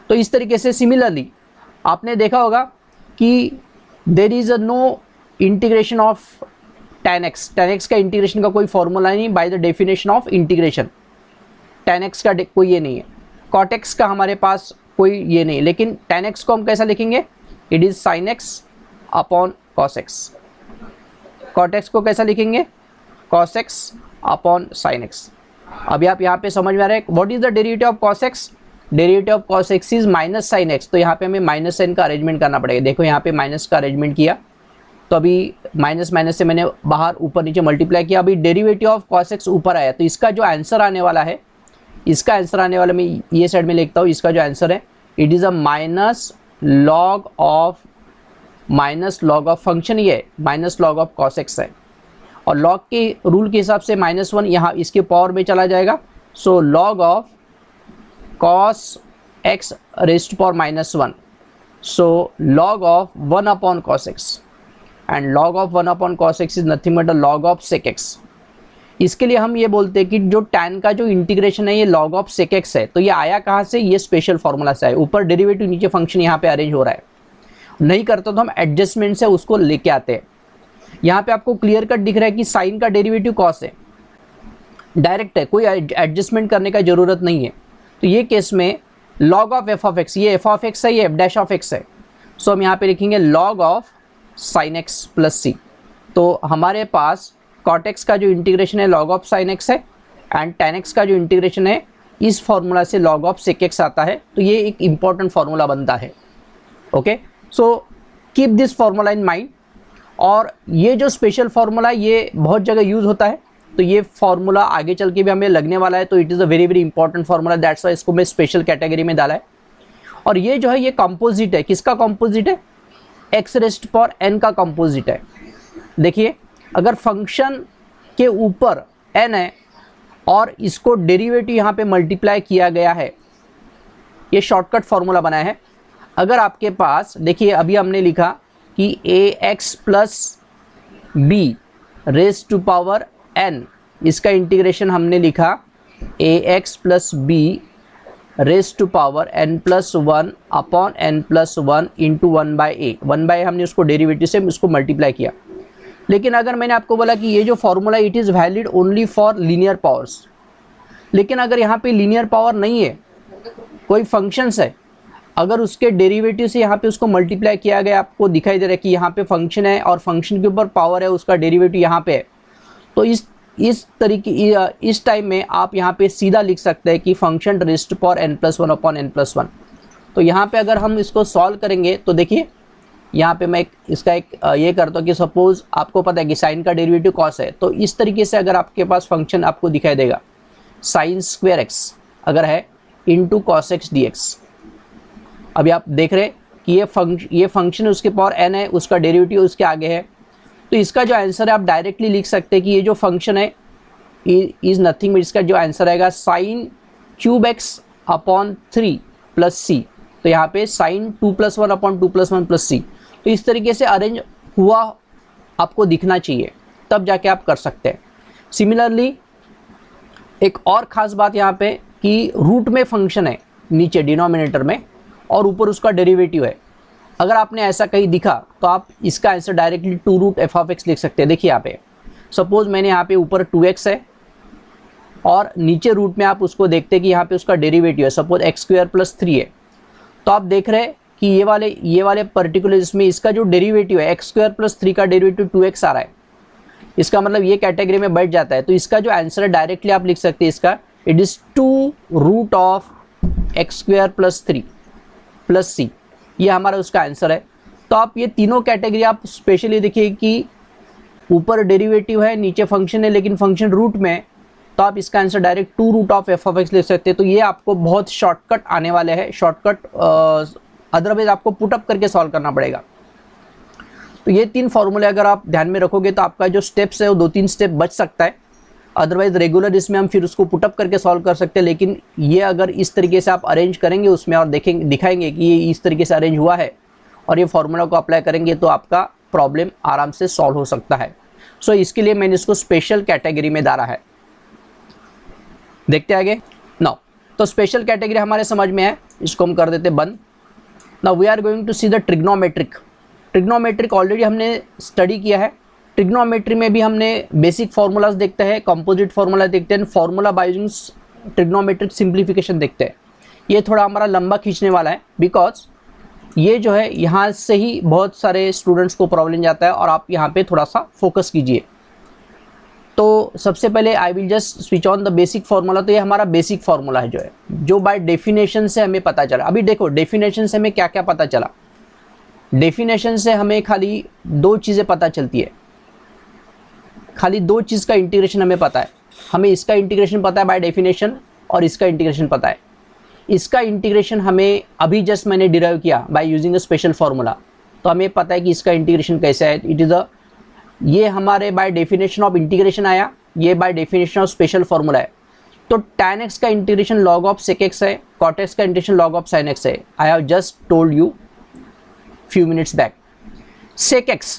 तो इस तरीके से सिमिलरली आपने देखा होगा कि there is a no integration of tan x। tan x का इंटीग्रेशन का कोई फॉर्मूला नहीं by the definition of integration. tan x का कोई ये नहीं है, cot x का हमारे पास कोई ये नहीं, लेकिन tan x को हम कैसा लिखेंगे? It is sin x upon cos x। cot x को कैसा लिखेंगे? cos x upon sin x। अभी आप यहाँ पे समझ में आ रहा है what is the derivative of cos x? Derivative of cos x is minus sine x, तो यहाँ पे हमें माइनस साइन का अरेंजमेंट करना पड़ेगा। देखो यहाँ पे माइनस का अरेंजमेंट किया, तो अभी माइनस माइनस से मैंने बाहर ऊपर नीचे मल्टीप्लाई किया, अभी डेरिवेटिव ऑफ cos x ऊपर आया, तो इसका जो आंसर आने वाला है, इसका आंसर आने वाला मैं ये साइड में लिखता हूँ, इसका जो आंसर है it is a minus log of function, ये minus log of cos x है, और लॉग के रूल के हिसाब से -1 यहाँ इसके पावर में चला जाएगा, so log of cos x raised to power minus 1, so log of 1 upon cos x, and log of 1 upon cos x is nothing but a log of sec x. इसके लिए हम ये बोलते हैं कि जो tan का जो इंटीग्रेशन है ये log of sec x है, तो ये आया कहाँ से, ये स्पेशल फॉर्मूला से है, ऊपर डेरिवेटिव नीचे फंक्शन यहाँ पे अरेंज हो रहा है, नहीं करता तो हम एडजस्टमेंट से उसको लेके आते हैं। यहाँ पे आपको क्लियर कट दिख रहा है कि साइन का डेरिवेटिव कॉस है, डायरेक्ट है, कोई एडजस्टमेंट करने का ज़रूरत नहीं है। तो ये केस में log of f of x, ये एफ ऑफ एक्स है, ये एफ डैश ऑफ एक्स है, सो हम यहाँ पे लिखेंगे log of sine x plus c. तो हमारे पास cot x का जो इंटीग्रेशन है log ऑफ साइन एक्स है, एंड tan x का जो इंटीग्रेशन है इस फॉर्मूला से log ऑफ sec x आता है। तो ये एक इंपॉर्टेंट फॉर्मूला बनता है। Okay, so keep this formula in mind. और ये जो स्पेशल फार्मूला ये बहुत जगह यूज़ होता है, तो ये फार्मूला आगे चल के भी हमें लगने वाला है, तो it is a very very important formula, that's why इसको मैं स्पेशल कैटेगरी में डाला है। और ये जो है ये कंपोजिट है, किसका कंपोजिट है, एक्स रेस्ट पावर एन का कंपोजिट है। देखिए अगर फंक्शन के ऊपर एन है और इसको डेरिवेटिव यहाँ पे मल्टीप्लाई किया गया है, ये शॉर्टकट फार्मूला बनाया है। अगर आपके पास देखिए अभी हमने लिखा कि a x plus b raise to power n, इसका इंटीग्रेशन हमने लिखा a x plus b raise to power n plus 1 upon n plus 1 into 1/a, 1/a हमने उसको डेरिवेटिव से उसको मल्टीप्लाई किया। लेकिन अगर मैंने आपको बोला कि ये जो formula it is valid only for linear powers, लेकिन अगर यहाँ पे लीनियर पावर नहीं है, कोई फंक्शंस है, अगर उसके डेरिवेटिव से यहाँ पे उसको मल्टीप्लाई किया गया, आपको दिखाई दे रहा है कि यहाँ पे फंक्शन है और फंक्शन के ऊपर पावर है, उसका डेरिवेटिव यहाँ पे है, तो इस तरीके इस टाइम में आप यहाँ पे सीधा लिख सकते हैं कि function raise to power n plus 1 upon n plus 1। तो यहाँ पे अगर हम इसको सॉल्व करेंगे तो देखिए यहाँ पे मैं इसका एक ये करता हूँ कि सपोज आपको पता है कि साइन का डेरिवेटिव कॉस है, तो इस तरीके से अगर आपके पास फंक्शन आपको दिखाई देगा साइन स्क्वायर एक्स अगर है into cos x d x. अभी आप देख रहे हैं कि ये फंक्शन उसके पावर n है, उसका डेरिवेटिव उसके आगे है, तो इसका जो आंसर है आप डायरेक्टली लिख सकते हैं कि ये जो फंक्शन है इज़ नथिंग, इसका जो आंसर आएगा sine cube x upon 3 plus c. तो यहाँ पे sine 2 plus 1 upon 2 plus 1 plus c. तो इस तरीके से अरेंज हुआ आपको दिखना चाहिए, तब जाके आप कर सकते हैं। सिमिलरली एक और ख़ास बात यहाँ पे कि रूट में फंक्शन है नीचे डिनोमिनेटर में और ऊपर उसका डेरिवेटिव है। अगर आपने ऐसा कहीं दिखा तो आप इसका answer directly 2 root f of x लिख सकते हैं। देखिए यहाँ पे सपोज मैंने यहाँ पे ऊपर 2x है और नीचे रूट में आप उसको देखते हैं कि यहाँ पे उसका डेरिवेटिव है, सपोज एक्स स्क्वायर प्लस 3 है। तो आप देख रहे हैं कि ये वाले पर्टिकुलर इसमें इसका जो डेरिवेटिव है एक्स स्क्वायर प्लस 3 का डेरिवेटिव 2x आ रहा है, इसका मतलब ये कैटेगरी में बैठ जाता है। तो इसका जो आंसर है डायरेक्टली आप लिख सकते हैं, इसका it is 2 root of x square plus 3 plus c, ये हमारा उसका आंसर है। तो आप ये तीनों कैटेगरी आप स्पेशली देखिए कि ऊपर डेरिवेटिव है नीचे फंक्शन है लेकिन फंक्शन रूट में है, तो आप इसका answer direct 2 root of f of x लिख सकते हैं। तो ये आपको बहुत शॉर्टकट आने वाले हैं, शॉर्टकट, अदरवाइज आपको पुटअप करके सॉल्व करना पड़ेगा। तो ये 3 फॉर्मूले अगर आप ध्यान में रखोगे तो आपका जो स्टेप्स है वो 2-3 स्टेप बच सकता है। अदरवाइज रेगुलर इसमें हम फिर उसको पुटअप करके सॉल्व कर सकते हैं, लेकिन ये अगर इस तरीके से आप अरेंज करेंगे उसमें और दिखाएंगे कि ये इस तरीके से अरेंज हुआ है और ये फॉर्मूला को अप्लाई करेंगे तो आपका प्रॉब्लम आराम से सॉल्व हो सकता है। सो इसके लिए मैंने इसको स्पेशल कैटेगरी में डाला है। देखते आगे नाउ, तो स्पेशल कैटेगरी हमारे समझ में है, इसको हम कर देते बंद। Now we are going to see the trigonometric. Trigonometric already हमने स्टडी किया है। ट्रिग्नोमेट्री में भी हमने बेसिक फार्मूलाज देखते हैं, कंपोजिट फार्मूला देखते हैं, formula by using trigonometric simplification देखते हैं। ये थोड़ा हमारा लंबा खींचने वाला है बिकॉज ये जो है यहाँ से ही बहुत सारे स्टूडेंट्स को प्रॉब्लम जाता है और आप यहाँ पे थोड़ा सा फोकस कीजिए। तो सबसे पहले आई will just switch on the basic formula. तो ये हमारा बेसिक फार्मूला है जो बाय डेफिनेशन से हमें पता चला। अभी देखो डेफिनेशन से हमें क्या क्या पता चला। डेफिनेशन से हमें खाली 2 चीज़ें पता चलती है, खाली 2 चीज़ का इंटीग्रेशन हमें पता है। हमें इसका इंटीग्रेशन पता है बाय डेफिनेशन और इसका इंटीग्रेशन पता है। इसका इंटीग्रेशन हमें अभी जस्ट मैंने डिराइव किया by using a special formula, तो हमें पता है कि इसका इंटीग्रेशन कैसा है। इट इज़ ये हमारे बाय डेफिनेशन ऑफ इंटीग्रेशन आया, ये by definition of special formula है। तो tan x का integration log of sec x है, cot x का integration log of sin x है। I have just told you few minutes back. sec x,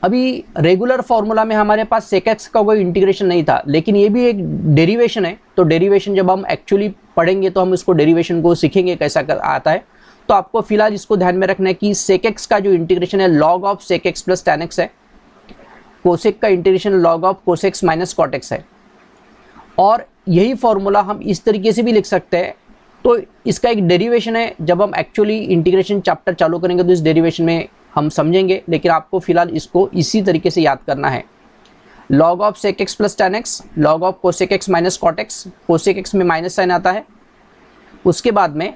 अभी रेगुलर फॉर्मूला में हमारे पास sec x का कोई इंटीग्रेशन नहीं था, लेकिन ये भी एक डेरिवेशन है। तो डेरिवेशन जब हम एक्चुअली पढ़ेंगे तो हम इसको डेरिवेशन को सीखेंगे कैसा आता है। तो आपको फिलहाल इसको ध्यान में रखना है कि sec x का जो इंटीग्रेशन है log of sec x plus tan x है, cosec का integration log of cos x minus cot x है। और यही फॉर्मूला हम इस तरीके से भी लिख सकते हैं। तो इसका एक डेरिवेशन है, जब हम एक्चुअली इंटीग्रेशन चैप्टर चालू करेंगे तो इस डेरिवेशन में हम समझेंगे, लेकिन आपको फिलहाल इसको इसी तरीके से याद करना है। log of sec x plus tan x, log of cosec x minus cot x, cosec x में माइनस साइन आता है। उसके बाद में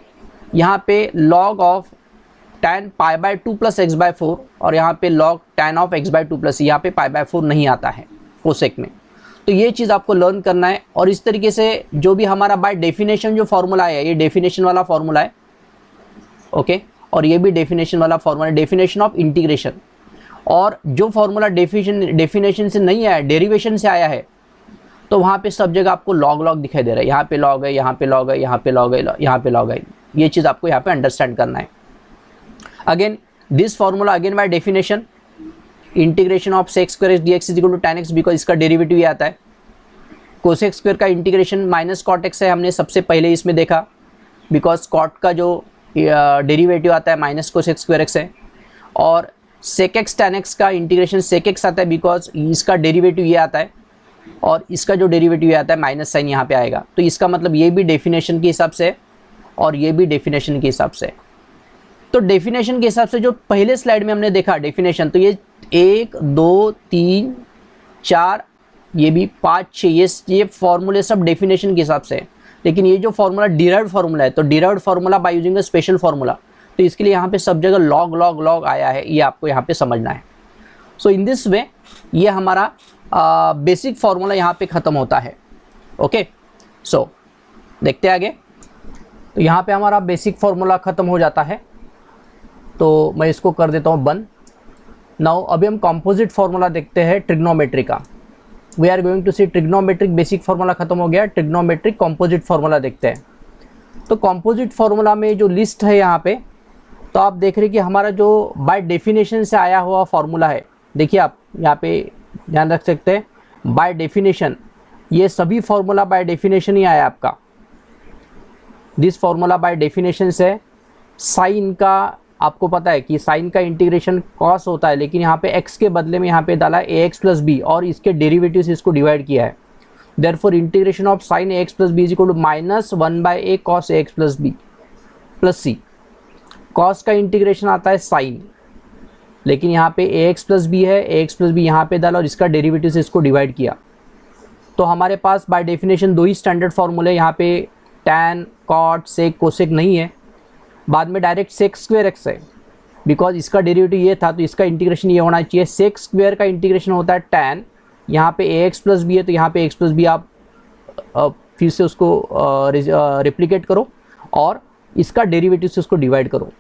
यहाँ पे log of tan pi by 2 plus x by 4, और यहाँ पे log tan of x by 2 plus, यहाँ पे पाई बाय 4 नहीं आता है cosec में। तो ये चीज़ आपको लर्न करना है। और इस तरीके से जो भी हमारा बाय डेफिनेशन जो फॉर्मूला है, ये डेफिनेशन वाला फॉर्मूला है, ओके। और ये भी डेफिनेशन वाला फॉर्मूला, डेफिनेशन ऑफ इंटीग्रेशन। और जो फॉर्मूला डेफिनेशन से नहीं आया, डेरिवेशन से आया है, तो वहाँ पे सब जगह आपको लॉग दिखाई दे रहा है। यहाँ पे लॉग है, यहाँ पे लॉग है, यहाँ पे लॉग है, यहाँ पे लॉग है। ये चीज़ आपको यहाँ पे अंडरस्टैंड करना है। Again this formula again by definition, integration of sec square dx is equal to tan x, because इसका डेरिवेटिव ये आता है। cosec स्क्वायर का इंटीग्रेशन माइनस cot x है, हमने सबसे पहले इसमें देखा, बिकॉज cot का जो डेरिवेटिव आता है माइनस cosec स्क्वायर x है। और sec x tan x का इंटीग्रेशन sec x आता है, बिकॉज इसका डेरिवेटिव ये आता है, और इसका जो डेरिवेटिव ये आता है माइनस साइन यहाँ पे आएगा। तो इसका मतलब ये भी डेफिनेशन के हिसाब से, और ये भी डेफिनेशन के हिसाब से। तो डेफिनेशन के हिसाब से जो पहले स्लाइड में हमने देखा डेफिनेशन, तो ये 1 2 3 4, ये भी 5 6, ये फॉर्मूले सब डेफिनेशन के हिसाब से है। लेकिन ये जो फॉर्मूला डिराइव्ड फॉर्मूला है, तो derived formula by using a special formula, तो इसके लिए यहाँ पे सब जगह लॉग आया है, ये आपको यहाँ पे समझना है। सो इन दिस वे ये हमारा बेसिक फॉर्मूला यहाँ पे ख़त्म होता है। ओके, सो देखते हैं आगे। तो यहाँ पे हमारा बेसिक फॉर्मूला ख़त्म हो जाता है, तो मैं इसको कर देता हूँ बंद। नाउ अभी हम कंपोजिट फार्मूला देखते हैं ट्रिग्नोमेट्री का। We are going to see trigonometric basic formula खत्म हो गया, ट्रिग्नोमेट्रिक कंपोजिट फार्मूला देखते हैं। तो कंपोजिट फार्मूला में जो लिस्ट है यहाँ पे, तो आप देख रहे हैं कि हमारा जो बाय डेफिनेशन से आया हुआ फार्मूला है, देखिए आप यहाँ पे ध्यान रख सकते हैं, बाय डेफिनेशन ये सभी फार्मूला बाय डेफिनेशन ही आया आपका। दिस फार्मूला बाय डेफिनेशन से साइन का, आपको पता है कि साइन का इंटीग्रेशन कॉस होता है, लेकिन यहाँ पे x के बदले में यहाँ पे डाला ax प्लस बी, और इसके डेरिवेटिव से इसको डिवाइड किया है। Therefore integration of sine ax plus b is equal to minus 1/a cos ax plus b plus c. Cos का इंटीग्रेशन आता है साइन, लेकिन यहाँ पे ax प्लस बी है, ax प्लस बी यहाँ पे डाला और इसका डेरिवेटिव से इसको डिवाइड किया। तो हमारे पास बाय डेफिनेशन 2 ही स्टैंडर्ड फॉर्मूले, यहाँ पे tan, cot, sec, cosec नहीं है। बाद में डायरेक्ट sec स्क्वायर x है, बिकॉज इसका डेरिवेटिव ये था, तो इसका इंटीग्रेशन ये होना चाहिए। sec स्क्वायर का इंटीग्रेशन होता है tan, यहाँ पे ax प्लस बी है, तो यहाँ पे x प्लस बी आप फिर से उसको रिप्लिकेट करो और इसका डेरिवेटिव से उसको डिवाइड करो।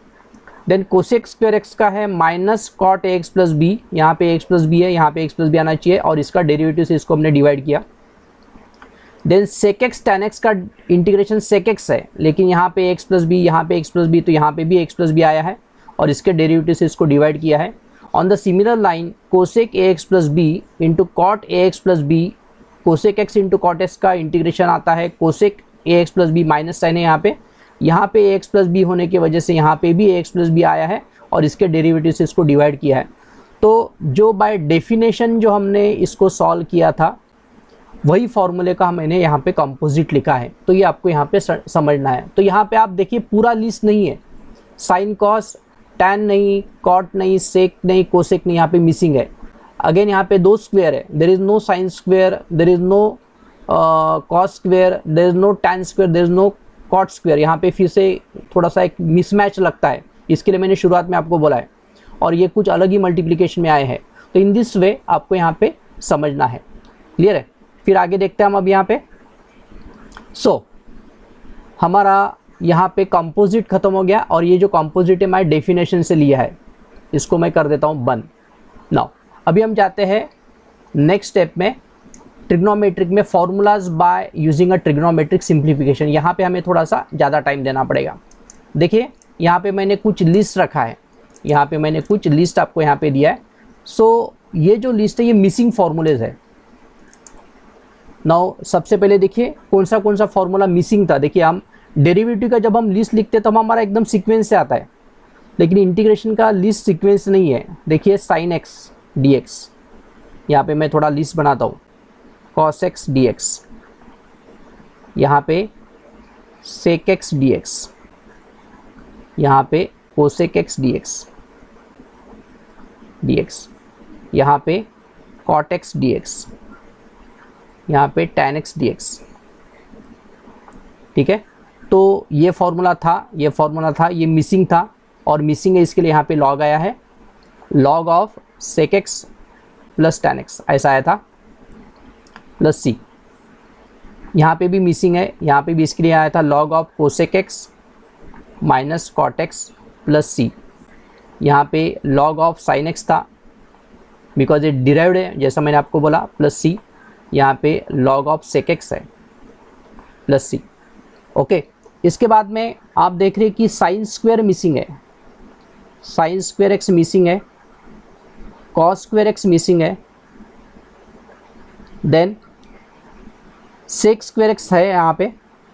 देन cosec स्क्वायर x का है minus cot ax plus b, यहाँ पे x प्लस बी है, यहाँ पे x प्लस बी आना चाहिए, और इसका डेरिवेटिव से इसको हमने डिवाइड किया। Then sec x tan x का इंटीग्रेशन sec x है, लेकिन यहाँ पे x प्लस बी, यहाँ पे x प्लस बी, तो यहाँ पे भी x प्लस बी आया है और इसके डेरिवेटिव से इसको डिवाइड किया है। On the similar line cosec ax plus b into cot ax plus b, cosec x into cot x का इंटीग्रेशन आता है cosec ax plus b, minus sign है यहाँ पे ax प्लस बी होने की वजह से यहाँ पे भी ax प्लस बी आया है और इसके डेरिवेटिव से इसको डिवाइड किया है। तो जो बाय डेफिनेशन जो हमने इसको सॉल्व किया था, वही फॉर्मूले का मैंने यहाँ पे कंपोजिट लिखा है, तो ये आपको यहाँ पे समझना है। तो यहाँ पे आप देखिए पूरा लिस्ट नहीं है, साइन कॉस, टैन नहीं, कॉट नहीं, सेक नहीं, कोसेक नहीं, यहाँ पे मिसिंग है। अगेन यहाँ पे 2 स्क्वायर है, there is no sine square, there is no cos square, there is no tan square, there is no cot square. यहाँ पे फिर से थोड़ा सा एक मिसमैच लगता है, इसके लिए मैंने शुरुआत में आपको बोला है, और ये कुछ अलग ही मल्टीप्लिकेशन में आए हैं। तो इन दिस वे आपको यहाँ पे समझना है। क्लियर है? फिर आगे देखते हैं हम अब यहाँ पे। हमारा यहाँ पे कंपोजिट खत्म हो गया, और ये जो कंपोजिट है मैं डेफिनेशन से लिया है, इसको मैं कर देता हूँ बंद। नाउ अभी हम जाते हैं नेक्स्ट स्टेप में, ट्रिग्नोमेट्रिक में formulas by using a trigonometric simplification. यहाँ पे हमें थोड़ा सा ज़्यादा टाइम देना पड़ेगा। देखिए यहाँ पे मैंने कुछ लिस्ट रखा है, यहाँ पे मैंने कुछ लिस्ट आपको यहाँ पे दिया है। सो ये जो लिस्ट है ये मिसिंग फॉर्मूलेज है। नाउ सबसे पहले देखिए कौन सा फॉर्मूला मिसिंग था। देखिए हम डेरिवेटिव का जब हम लिस्ट लिखते हैं तो हमारा एकदम सीक्वेंस से आता है, लेकिन इंटीग्रेशन का लिस्ट सीक्वेंस नहीं है। देखिए साइन एक्स डी एक्स, यहाँ पे मैं थोड़ा लिस्ट बनाता हूँ, कॉस एक्स डी एक्स, यहाँ पे सेक एक्स डी एक्स, यहाँ पे कोसेक एक्स डी एक्स, यहाँ पे कॉट एक्स डी एक्स, यहाँ पे tan एक्स डी एक्स। ठीक है, तो ये फॉर्मूला था, ये मिसिंग था और मिसिंग है, इसके लिए यहाँ पे लॉग आया है, log of sec x plus tan x ऐसा आया था प्लस सी। यहाँ पे भी मिसिंग है, यहाँ पे भी इसके लिए आया था log of cosec x minus cot x plus c. यहाँ पे लॉग ऑफ साइन एक्स था बिकॉज ये डिराइव्ड है जैसा मैंने आपको बोला, प्लस सी। यहाँ पे लॉग ऑफ सेक एक्स है प्लस सी। ओके, इसके बाद में आप देख रहे हैं कि साइन स्क्वायर मिसिंग है, साइन स्क्वायर एक्स मिसिंग है, कॉस स्क्वायर एक्स मिसिंग है, देन सेक स्क्वायर एक्स है, यहाँ पे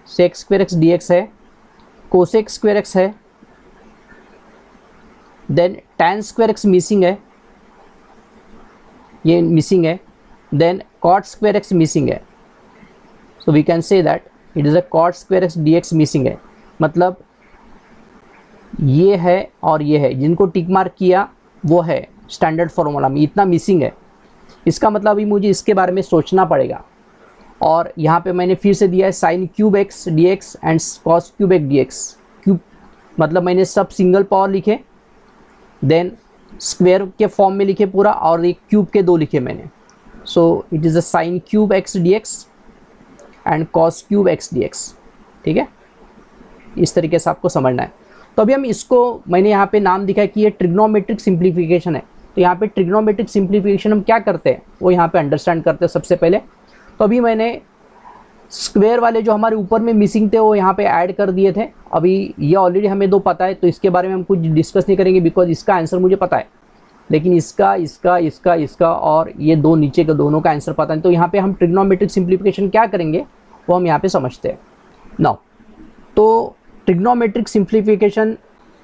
सेक स्क्वायर एक्स डी एक्स है, कोसेक स्क्वायर एक्स है, then tan square x missing है, ये मिसिंग है, then cot square x missing है। So we can say that it is a cot square x d x missing है। मतलब ये है और ये है, जिनको टिक मार्क किया वो है स्टैंडर्ड फॉर्मूला में, इतना मिसिंग है। इसका मतलब अभी मुझे इसके बारे में सोचना पड़ेगा। और यहाँ पे मैंने फिर से दिया है sign cube x d x and cos cube x d x. Cube मतलब मैंने सब सिंगल पावर लिखे, देन स्क्वायर के फॉर्म में लिखे पूरा, और एक क्यूब के दो लिखे मैंने। सो it is a sign cube x d x and cos cube x d x. ठीक है, इस तरीके से आपको समझना है। तो अभी हम इसको, मैंने यहाँ पे नाम दिखा है कि ये ट्रिग्नोमेट्रिक सिंप्लीफिकेशन है। तो यहाँ पे ट्रिग्नोमेट्रिक सिंप्लीफिकेशन हम क्या करते हैं वो यहाँ पे अंडरस्टैंड करते हैं सबसे पहले। तो अभी मैंने स्क्वायर वाले जो हमारे ऊपर में मिसिंग थे वो यहाँ पे ऐड कर दिए थे। अभी ये ऑलरेडी हमें दो पता है, तो इसके बारे में हम कुछ डिस्कस नहीं करेंगे बिकॉज इसका आंसर मुझे पता है, लेकिन इसका और ये दो नीचे के दोनों का आंसर पता नहीं। तो यहाँ पे हम ट्रिग्नोमेट्रिक सिंप्लीफिकेशन क्या करेंगे वो हम यहाँ पे समझते हैं नाउ। तो ट्रिग्नोमेट्रिक सिंप्लीफिकेशन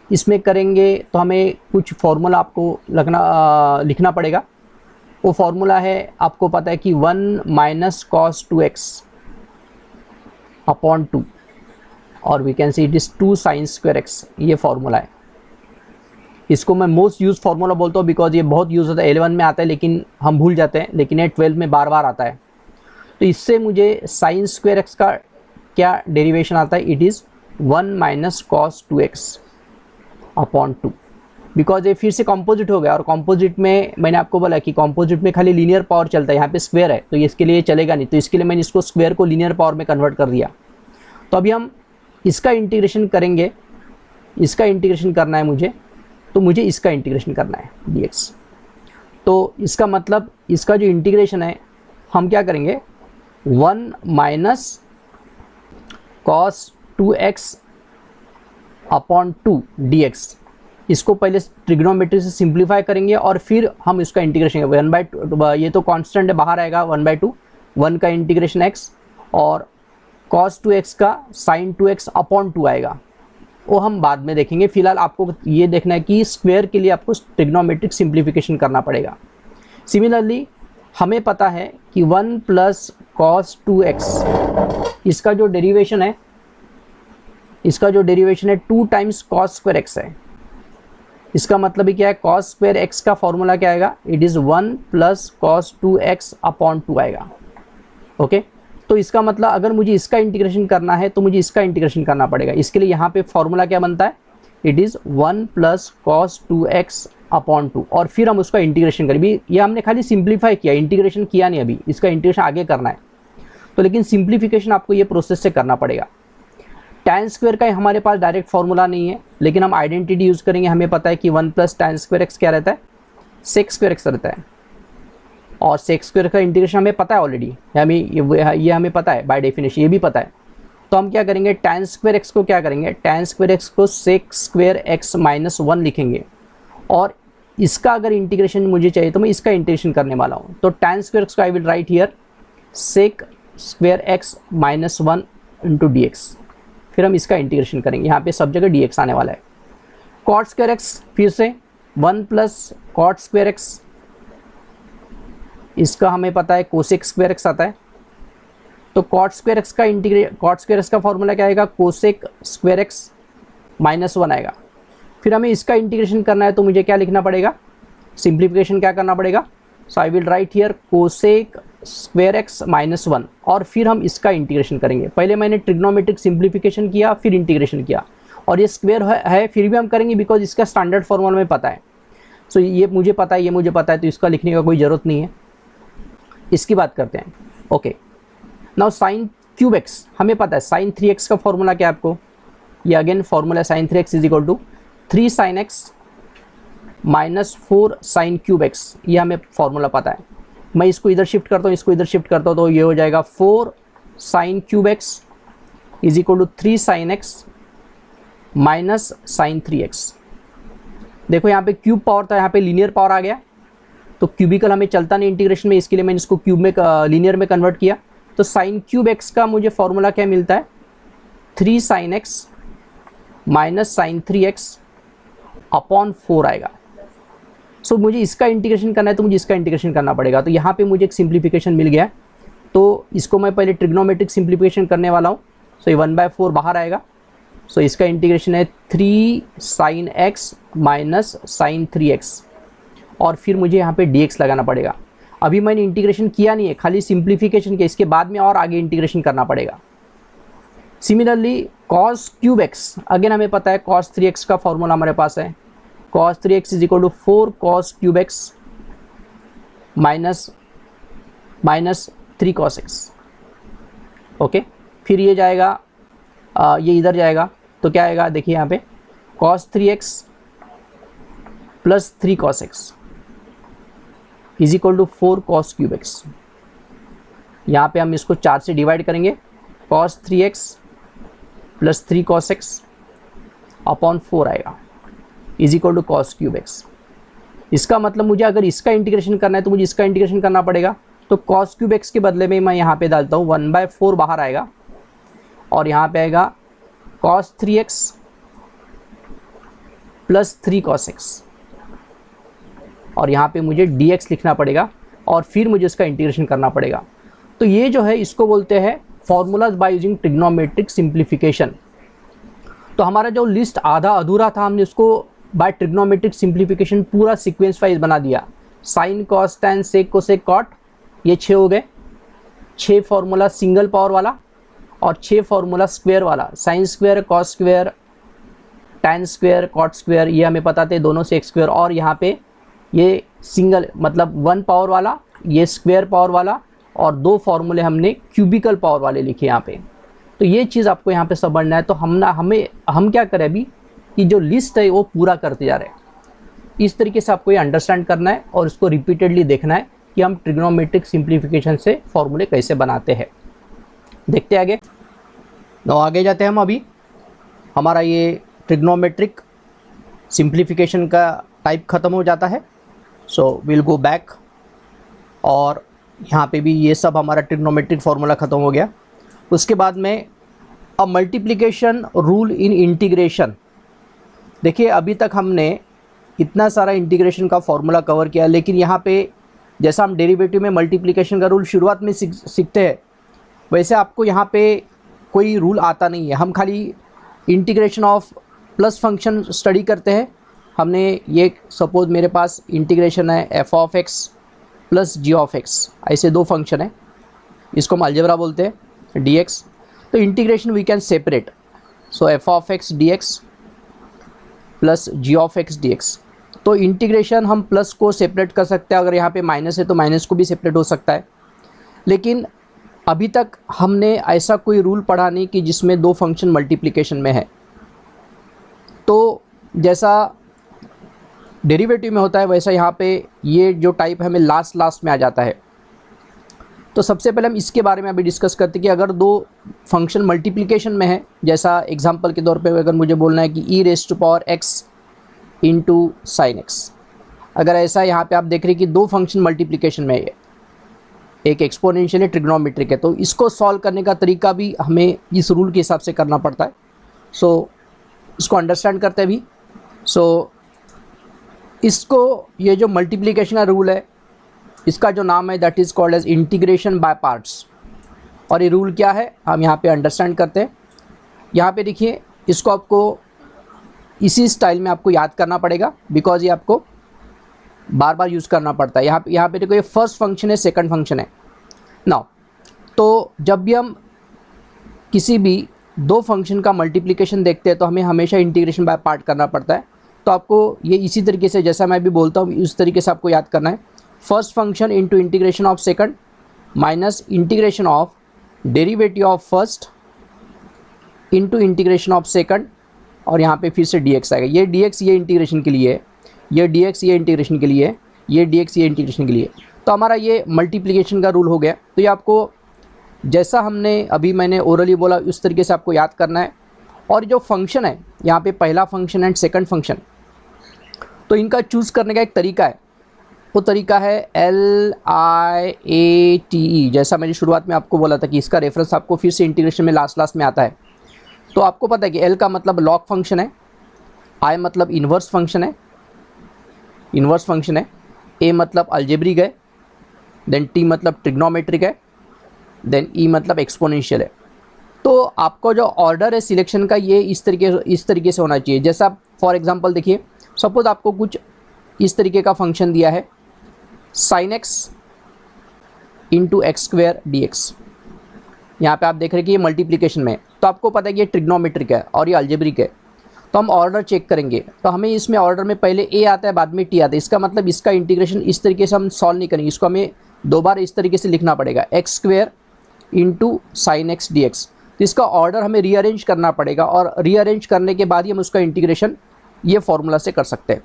इसमें करेंगे तो हमें कुछ फॉर्मूला आपको लिखना पड़ेगा। वो फॉर्मूला है, आपको पता है कि 1 माइनस कॉस 2x अपॉन 2, और we can see it is 2 sine square x. ये फॉर्मूला है, इसको मैं मोस्ट यूज फार्मूला बोलता हूँ बिकॉज ये बहुत यूज़ होता है। 11 में आता है लेकिन हम भूल जाते हैं, लेकिन ये 12 में बार बार आता है। तो इससे मुझे साइन स्क्वायर एक्स का क्या डेरिवेशन आता है, it is 1 minus cos 2x upon 2। Because ये फिर से कॉम्पोजिट हो गया, और कॉम्पोजिट में मैंने आपको बोला कि कॉम्पोजिट में खाली लीनियर पावर चलता है, यहाँ पे स्क्वायर है तो इसके लिए चलेगा नहीं, तो इसके लिए मैंने इसको स्क्वायर को लीनियर पावर में कन्वर्ट कर दिया। तो अभी हम इसका इंटीग्रेशन करेंगे, इसका इंटीग्रेशन करना है मुझे, तो मुझे इसका इंटीग्रेशन करना है dx। तो इसका मतलब इसका जो इंटीग्रेशन है हम क्या करेंगे, 1 minus cos 2x upon 2 dx। इसको पहले ट्रिग्नोमेट्री से सिंप्लीफाई करेंगे और फिर हम इसका इंटीग्रेशन करेंगे 1/2। ये तो कांस्टेंट है, बाहर आएगा 1/2, 1 का इंटीग्रेशन x और cos 2x का sin 2x अपॉन 2 आएगा, वो हम बाद में देखेंगे। फिलहाल आपको ये देखना है कि स्क्वायर के लिए आपको ट्रिग्नोमेट्रिक सिंप्लीफिकेशन करना पड़ेगा। सिमिलरली हमें पता है कि 1 प्लस कॉस 2x, इसका जो डेरिवेशन है, इसका जो डेरिवेशन है 2 टाइम्स कॉस स्क्वायर एक्स है। इसका मतलब ही क्या है, कॉस स्क्वायर एक्स का फॉर्मूला क्या आएगा, it is 1 plus cos 2x upon 2 आएगा। ओके, तो इसका मतलब अगर मुझे इसका इंटीग्रेशन करना है तो मुझे इसका इंटीग्रेशन करना पड़ेगा। इसके लिए यहाँ पे फॉर्मूला क्या बनता है, it is 1 plus cos 2x upon 2, और फिर हम उसका इंटीग्रेशन करें। भी ये हमने खाली सिंप्लीफाई किया, इंटीग्रेशन किया नहीं, अभी इसका इंटीग्रेशन आगे करना है। तो लेकिन सिंप्लीफिकेशन आपको ये प्रोसेस से करना पड़ेगा। tan स्क्वायर का हमारे पास डायरेक्ट फॉर्मूला नहीं है, लेकिन हम आइडेंटिटी यूज़ करेंगे। हमें पता है कि 1 प्लस tan स्क्वायर एक्स क्या रहता है, सेक स्क्वायर एक्स रहता है। और सेक स्क्वायर का इंटीग्रेशन हमें पता है ऑलरेडी, ये हमें पता है बाय डेफिनेशन, ये भी पता है। तो हम क्या करेंगे, tan स्क्वायर एक्स को क्या करेंगे, tan स्क्वायर एक्स को सेक स्क्वायर एक्स माइनस 1 लिखेंगे। और इसका अगर इंटीग्रेशन मुझे चाहिए तो मैं इसका इंटीग्रेशन करने वाला हूँ। तो tan स्क्वायर एक्स को I will write here sec square x minus 1 into d x. फिर हम इसका इंटीग्रेशन करेंगे, यहाँ पे सब जगह डी एक्स आने वाला है। कॉट स्क्वायर एक्स फिर से 1 प्लस कॉट स्क्वायर एक्स, इसका हमें पता है कोसेक स्क्वायर एक्स आता है। तो कॉट स्क्वायर एक्स का फॉर्मूला क्या आएगा, कोसेक स्क्वायर एक्स माइनस 1 आएगा। फिर हमें इसका इंटीग्रेशन करना है तो मुझे क्या लिखना पड़ेगा, सिंप्लीफिकेशन क्या करना पड़ेगा। So I will write here cosec square x minus 1 और फिर हम इसका इंटीग्रेशन करेंगे। पहले मैंने ट्रिग्नोमेट्रिक सिंप्लीफिकेशन किया फिर इंटीग्रेशन किया, और ये स्क्वायर है फिर भी हम करेंगे बिकॉज इसका स्टैंडर्ड फॉर्मूला में पता है। सो ये मुझे पता है, ये मुझे पता है, तो इसका लिखने का कोई ज़रूरत नहीं है। इसकी बात करते हैं। Okay, now sine cube x हमें पता है, साइन 3x का फॉर्मूला क्या है आपको, ये again formula sine 3x is equal to 3 sine x minus 4 sine cube x, ये हमें फॉर्मूला पता है। मैं इसको इधर शिफ्ट करता हूँ, इसको इधर शिफ्ट करता हूँ, तो ये हो जाएगा 4 sine cube x is equal to 3 sine x minus sine 3x। देखो यहाँ पे क्यूब पावर था, यहाँ पे लीनियर पावर आ गया, तो क्यूबिकल हमें चलता नहीं इंटीग्रेशन में, इसके लिए मैंने इसको क्यूब में लीनियर में कन्वर्ट किया। तो साइन क्यूब एक्स का मुझे फॉर्मूला क्या मिलता है, 3 sine x minus sine 3x upon 4 आएगा। सो मुझे इसका इंटीग्रेशन करना है तो मुझे इसका इंटीग्रेशन करना पड़ेगा। तो यहाँ पे मुझे एक सिंप्लीफिकेशन मिल गया, तो इसको मैं पहले ट्रिग्नोमेट्रिक सिंप्लीफिकेशन करने वाला हूँ। सो ये 1/4 बाहर आएगा। सो इसका इंटीग्रेशन है 3 sine x minus sine 3x, और फिर मुझे यहाँ पे dx लगाना पड़ेगा। अभी मैंने इंटीग्रेशन किया नहीं है, खाली सिंप्लीफिकेशन किया, इसके बाद में और आगे इंटीग्रेशन करना पड़ेगा। Similarly cos cube x, again हमें पता है कॉस 3x का फॉर्मूला हमारे पास है, cos 3x is equal to 4 cos cube x minus 3 cos x. Okay, फिर ये जाएगा, ये इधर जाएगा, तो क्या आएगा, देखिए यहाँ पे cos 3x plus 3 cos x is equal to 4 cos cube x. यहाँ पे हम इसको 4 से डिवाइड करेंगे, cos 3x plus 3 cos x upon 4 आएगा is equal to cos cube x. इसका मतलब मुझे अगर इसका इंटीग्रेशन करना है तो मुझे इसका इंटीग्रेशन करना पड़ेगा। तो कॉस क्यूब एक्स के बदले में मैं यहाँ पे डालता हूँ 1/4 बाहर आएगा, और यहाँ पे आएगा cos 3x plus 3 cos x, और यहाँ पे मुझे dx लिखना पड़ेगा, और फिर मुझे इसका इंटीग्रेशन करना पड़ेगा। तो ये जो है इसको बोलते हैं formulas by using trigonometric simplification. तो हमारा जो लिस्ट आधा अधूरा था, हमने उसको बाय ट्रिग्नोमेट्रिक सिंप्लीफिकेशन पूरा सीक्वेंस वाइज बना दिया। Sine cos tan sec cosec cot, ये 6 हो गए, 6 फॉर्मूला सिंगल पावर वाला और 6 फॉर्मूला स्क्वायर वाला, sine square cos square tan square cot square, ये हमें पता थे दोनों से एक स्क्वायर, और यहाँ पे ये सिंगल मतलब 1 पावर वाला, ये स्क्वायर पावर वाला, और 2 फॉर्मूले हमने क्यूबिकल पावर वाले लिखे यहाँ पे। तो ये चीज़ आपको यहाँ पे समझना है। तो हम क्या करें अभी कि जो लिस्ट है वो पूरा करते जा रहे हैं। इस तरीके से आपको ये अंडरस्टैंड करना है और इसको रिपीटेडली देखना है कि हम ट्रिग्नोमेट्रिक सिंप्लीफिकेशन से फॉर्मूले कैसे बनाते हैं। देखते हैं आगे। तो आगे जाते हैं हम। अभी हमारा ये ट्रिग्नोमेट्रिक सिंप्लीफिकेशन का टाइप ख़त्म हो जाता है। सो विल गो बैक, और यहाँ पे भी ये सब हमारा ट्रिग्नोमेट्रिक फार्मूला ख़त्म हो गया। उसके बाद में अब मल्टीप्लिकेशन रूल इन इंटीग्रेशन। देखिए अभी तक हमने इतना सारा इंटीग्रेशन का फॉर्मूला कवर किया, लेकिन यहाँ पे जैसा हम डेरिवेटिव में मल्टीप्लिकेशन का रूल शुरुआत में सीखते हैं, वैसे आपको यहाँ पे कोई रूल आता नहीं है। हम खाली integration of plus function study करते हैं। हमने ये सपोज मेरे पास इंटीग्रेशन है f of x plus g of x, ऐसे 2 फंक्शन है, इसको हम अलजेब्रा बोलते हैं डी एक्स। तो integration we can separate, so f of x d x plus g of x d x. तो इंटीग्रेशन हम प्लस को सेपरेट कर सकते हैं, अगर यहाँ पे माइनस है तो माइनस को भी सेपरेट हो सकता है। लेकिन अभी तक हमने ऐसा कोई रूल पढ़ा नहीं कि जिसमें 2 फंक्शन मल्टीप्लिकेशन में है। तो जैसा डेरिवेटिव में होता है वैसा यहाँ पे ये जो टाइप हमें लास्ट में आ जाता है। तो सबसे पहले हम इसके बारे में अभी डिस्कस करते हैं कि अगर दो फंक्शन मल्टीप्लिकेशन में है, जैसा एग्जांपल के तौर पे अगर मुझे बोलना है कि e⁻x इंटू साइन एक्स, अगर ऐसा यहाँ पे आप देख रहे हैं कि दो फंक्शन मल्टीप्लिकेशन में है, एक एक्सपोनेंशियल है, ट्रिग्नोमेट्रिक है, तो इसको सॉल्व करने का तरीका भी हमें इस रूल के हिसाब से करना पड़ता है। सो इसको अंडरस्टैंड करते हैं अभी। सो इसको ये जो मल्टीप्लिकेशन का रूल है इसका जो नाम है that is called as integration by parts. और ये रूल क्या है हम यहाँ पे अंडरस्टैंड करते हैं। यहाँ पे देखिए इसको आपको इसी स्टाइल में आपको याद करना पड़ेगा बिकॉज ये आपको बार बार यूज़ करना पड़ता है। यहाँ पे देखो ये फर्स्ट फंक्शन है, सेकंड फंक्शन है नाउ। तो जब भी हम किसी भी दो फंक्शन का मल्टीप्लिकेशन देखते हैं तो हमें हमेशा इंटीग्रेशन बाय पार्ट करना पड़ता है। तो आपको ये इसी तरीके से जैसा मैं भी बोलता हूँ इस तरीके से आपको याद करना है। First function into integration of second minus integration of derivative of first into integration of second, और यहाँ पे फिर से dx आएगा। ये dx ये इंटीग्रेशन के लिए है, ये dx ये इंटीग्रेशन के लिए है, ये dx ये इंटीग्रेशन के लिए। तो हमारा ये मल्टीप्लिकेशन का रूल हो गया। तो ये आपको जैसा हमने अभी मैंने ओरली बोला उस तरीके से आपको याद करना है। और जो फंक्शन है यहाँ पे पहला फंक्शन एंड सेकंड फंक्शन, तो इनका चूज़ करने का एक तरीका है, वो तरीका है LIATE। जैसा मैंने शुरुआत में आपको बोला था कि इसका रेफरेंस आपको फिर से इंटीग्रेशन में लास्ट में आता है। तो आपको पता है कि L का मतलब लॉग फंक्शन है, I मतलब इन्वर्स फंक्शन है, A मतलब अलजेब्रिक है, देन T मतलब ट्रिग्नोमेट्रिक है, देन E मतलब एक्सपोनेंशियल है। तो आपको जो ऑर्डर है सिलेक्शन का ये इस तरीके से होना चाहिए। जैसा फॉर एग्जांपल देखिए, सपोज आपको कुछ इस तरीके का फंक्शन दिया है sin x into x square D x. यहाँ पर आप देख रहे हैं कि ये मल्टीप्लिकेशन में है, तो आपको पता है कि ये ट्रिग्नोमेट्रिक है और ये अलजेब्रिक है। तो हम ऑर्डर चेक करेंगे तो हमें इसमें ऑर्डर में पहले a आता है बाद में t आता है। इसका मतलब इसका इंटीग्रेशन इस तरीके से हम सॉल्व नहीं करेंगे, इसको हमें दो बार इस तरीके से लिखना पड़ेगा, x square into sine x d x. तो इसका ऑर्डर हमें रीअरेंज करना पड़ेगा और रीअरेंज करने के बाद ही हम उसका इंटीग्रेशन ये फॉर्मूला से कर सकते हैं।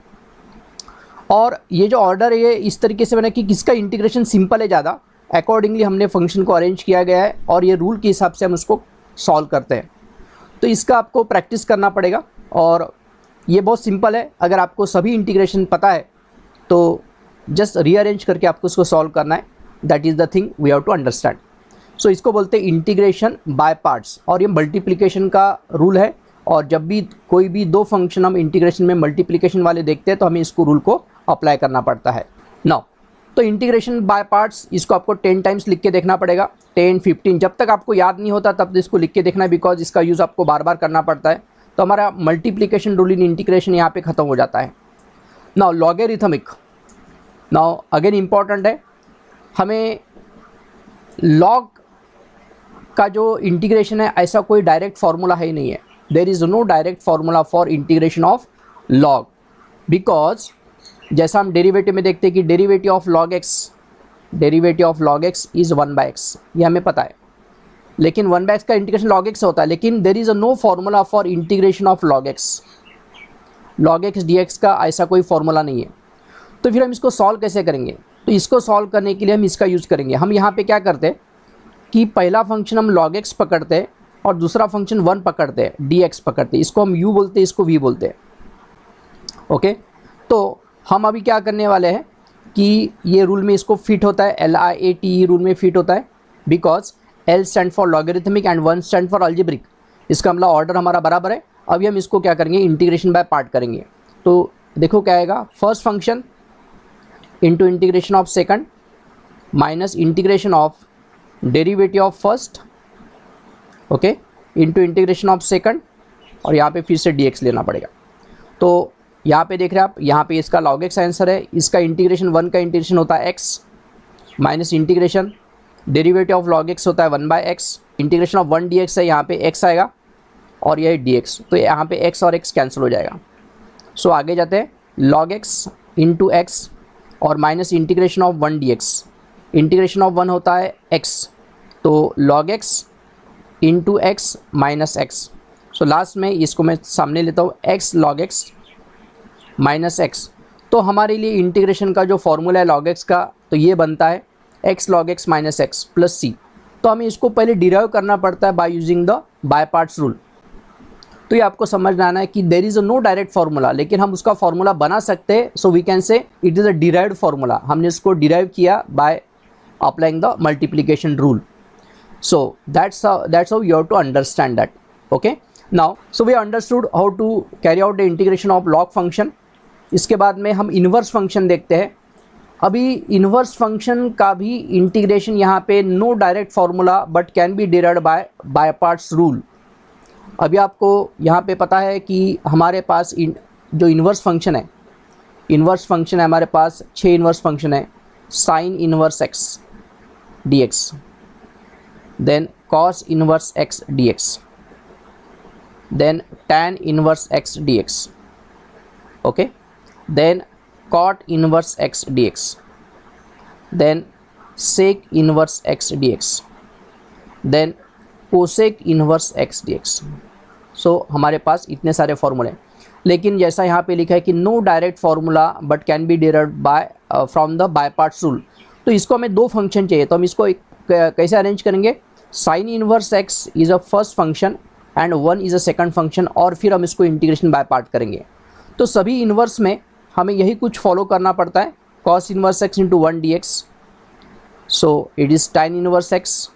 और ये जो ऑर्डर है ये इस तरीके से बना कि किसका इंटीग्रेशन सिंपल है ज़्यादा, अकॉर्डिंगली हमने फंक्शन को अरेंज किया गया है और ये रूल के हिसाब से हम उसको सॉल्व करते हैं। तो इसका आपको प्रैक्टिस करना पड़ेगा और ये बहुत सिंपल है। अगर आपको सभी इंटीग्रेशन पता है तो जस्ट रीअरेंज करके आपको उसको सॉल्व करना है। That is the thing we have to understand. So इसको बोलते हैं इंटीग्रेशन बाय पार्ट्स और ये मल्टीप्लिकेशन का रूल है। और जब भी कोई भी दो फंक्शन हम इंटीग्रेशन में मल्टीप्लिकेशन वाले देखते हैं तो हमें इसको रूल को अप्लाई करना पड़ता है। नाउ तो इंटीग्रेशन बाय पार्ट्स इसको आपको 10 टाइम्स लिख के देखना पड़ेगा, 10 15, जब तक आपको याद नहीं होता तब इसको लिख के देखना है बिकॉज इसका यूज़ आपको बार बार करना पड़ता है। तो हमारा मल्टीप्लिकेशन रूल इन इंटीग्रेशन यहाँ पे ख़त्म हो जाता है। Now logarithmic, now again important है, हमें लॉग का जो इंटीग्रेशन है ऐसा कोई डायरेक्ट फार्मूला है ही नहीं है। There is no direct formula for integration of log because जैसा हम डेरिवेटिव में देखते हैं कि derivative of log x is 1/x, ये हमें पता है। लेकिन 1/x का इंटीग्रेशन log x होता है, लेकिन there is no formula for integration of log x dx का ऐसा कोई फार्मूला नहीं है। तो फिर हम इसको सॉल्व कैसे करेंगे? तो इसको सॉल्व करने के लिए हम इसका यूज़ करेंगे। हम यहाँ पे क्या करते हैं कि पहला फंक्शन हम log x पकड़ते हैं और दूसरा फंक्शन 1 पकड़ते हैं, dx पकड़ते हैं। इसको हम u बोलते हैं, इसको v बोलते हैं। ओके, तो हम अभी क्या करने वाले हैं कि ये रूल में इसको फिट होता है, LIATE रूल में फिट होता है because L stand for logarithmic and 1 stand for algebraic. इसका मतलब ऑर्डर हमारा बराबर है। अभी हम इसको क्या करेंगे, इंटीग्रेशन बाय पार्ट करेंगे। तो देखो क्या आएगा, first function into integration of second minus integration of derivative of first, okay, into integration of second, और यहाँ पे फिर से dx लेना पड़ेगा। तो यहाँ पे देख रहे हैं आप, यहाँ पे इसका log x आंसर है। इसका इंटीग्रेशन 1 का इंटीग्रेशन होता है x minus integration derivative of log x होता है 1/x, इंटीग्रेशन ऑफ 1 dx है, यहाँ पे x आएगा और यह है dx। तो यहाँ पे x और x कैंसिल हो जाएगा। सो आगे जाते हैं, log x इंटू एक्स और minus integration of 1 dx, integration of 1 होता है x, तो log x into x minus x. So last में इसको मैं सामने लेता हूँ, x log x minus x. तो हमारे लिए इंटीग्रेशन का जो फॉर्मूला है log x का, तो ये बनता है x log x minus x plus c. तो हमें इसको पहले डिराइव करना पड़ता है by using the by parts rule. तो ये आपको समझना आना है कि there is a no direct formula, लेकिन हम उसका फार्मूला बना सकते हैं। So we can say it is a derived formula. हमने इसको डिराइव किया by applying the multiplication rule. So that's how you have to understand that. Okay, now so we understood how to carry out the integration of log function. इसके बाद में हम इन्वर्स फंक्शन देखते हैं। अभी इन्वर्स फंक्शन का भी इंटीग्रेशन यहाँ पे no direct formula but can be derived by parts rule. अभी आपको यहाँ पे पता है कि हमारे पास जो इन्वर्स फंक्शन है हमारे पास 6 इन्वर्स फंक्शन है। Sine inverse x d x, then cos inverse x d x, then tan inverse x d x, okay, then cot inverse x dx, then sec inverse x dx, then cosec inverse x dx। सो हमारे पास इतने सारे फॉर्मूले, लेकिन जैसा यहाँ पे लिखा है कि no direct formula but can be derived by from the by parts rule. तो इसको हमें 2 फंक्शन चाहिए, तो हम इसको कैसे अरेंज करेंगे? Sign inverse x is a first function and 1 is a second function, और फिर हम इसको इंटीग्रेशन बाय पार्ट करेंगे। तो सभी इन्वर्स में हमें यही कुछ फॉलो करना पड़ता है। cos inverse x into 1 d x, so it is tan inverse x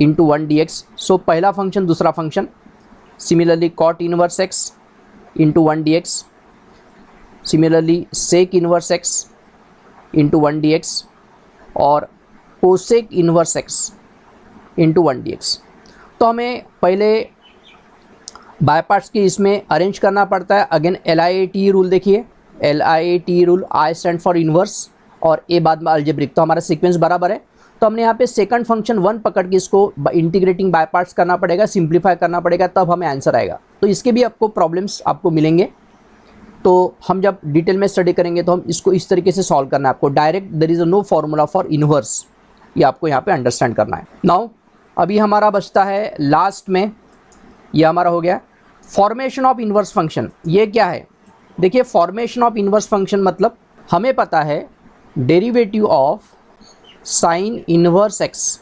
into 1 d x. So पहला फंक्शन दूसरा function. Similarly cot inverse x into 1 d x, similarly sec inverse x into 1 d x, और cosec inverse x into 1 d x. तो हमें पहले बाय पार्ट्स की इसमें अरेंज करना पड़ता है। अगेन LIAT रूल देखिए, LIAT rule, I stand for inverse और A बाद में अल्जेब्रिक। तो हमारा सीक्वेंस बराबर है। तो हमने यहाँ पे सेकंड फंक्शन 1 पकड़ के इसको इंटीग्रेटिंग बाय पार्ट्स करना पड़ेगा, सिंप्लीफाई करना पड़ेगा, तब हमें आंसर आएगा। तो इसके भी आपको प्रॉब्लम्स आपको मिलेंगे, तो हम जब डिटेल में स्टडी करेंगे तो हम इसको इस तरीके से सॉल्व करना है आपको। Direct there is no formula for inverse, ये आपको यहाँ पे अंडरस्टैंड करना है। नाउ अभी हमारा बचता है लास्ट में, ये हमारा हो गया फॉर्मेशन ऑफ इन्वर्स फंक्शन। ये क्या है? देखिए, फॉर्मेशन ऑफ इन्वर्स फंक्शन मतलब हमें पता है derivative of sine inverse x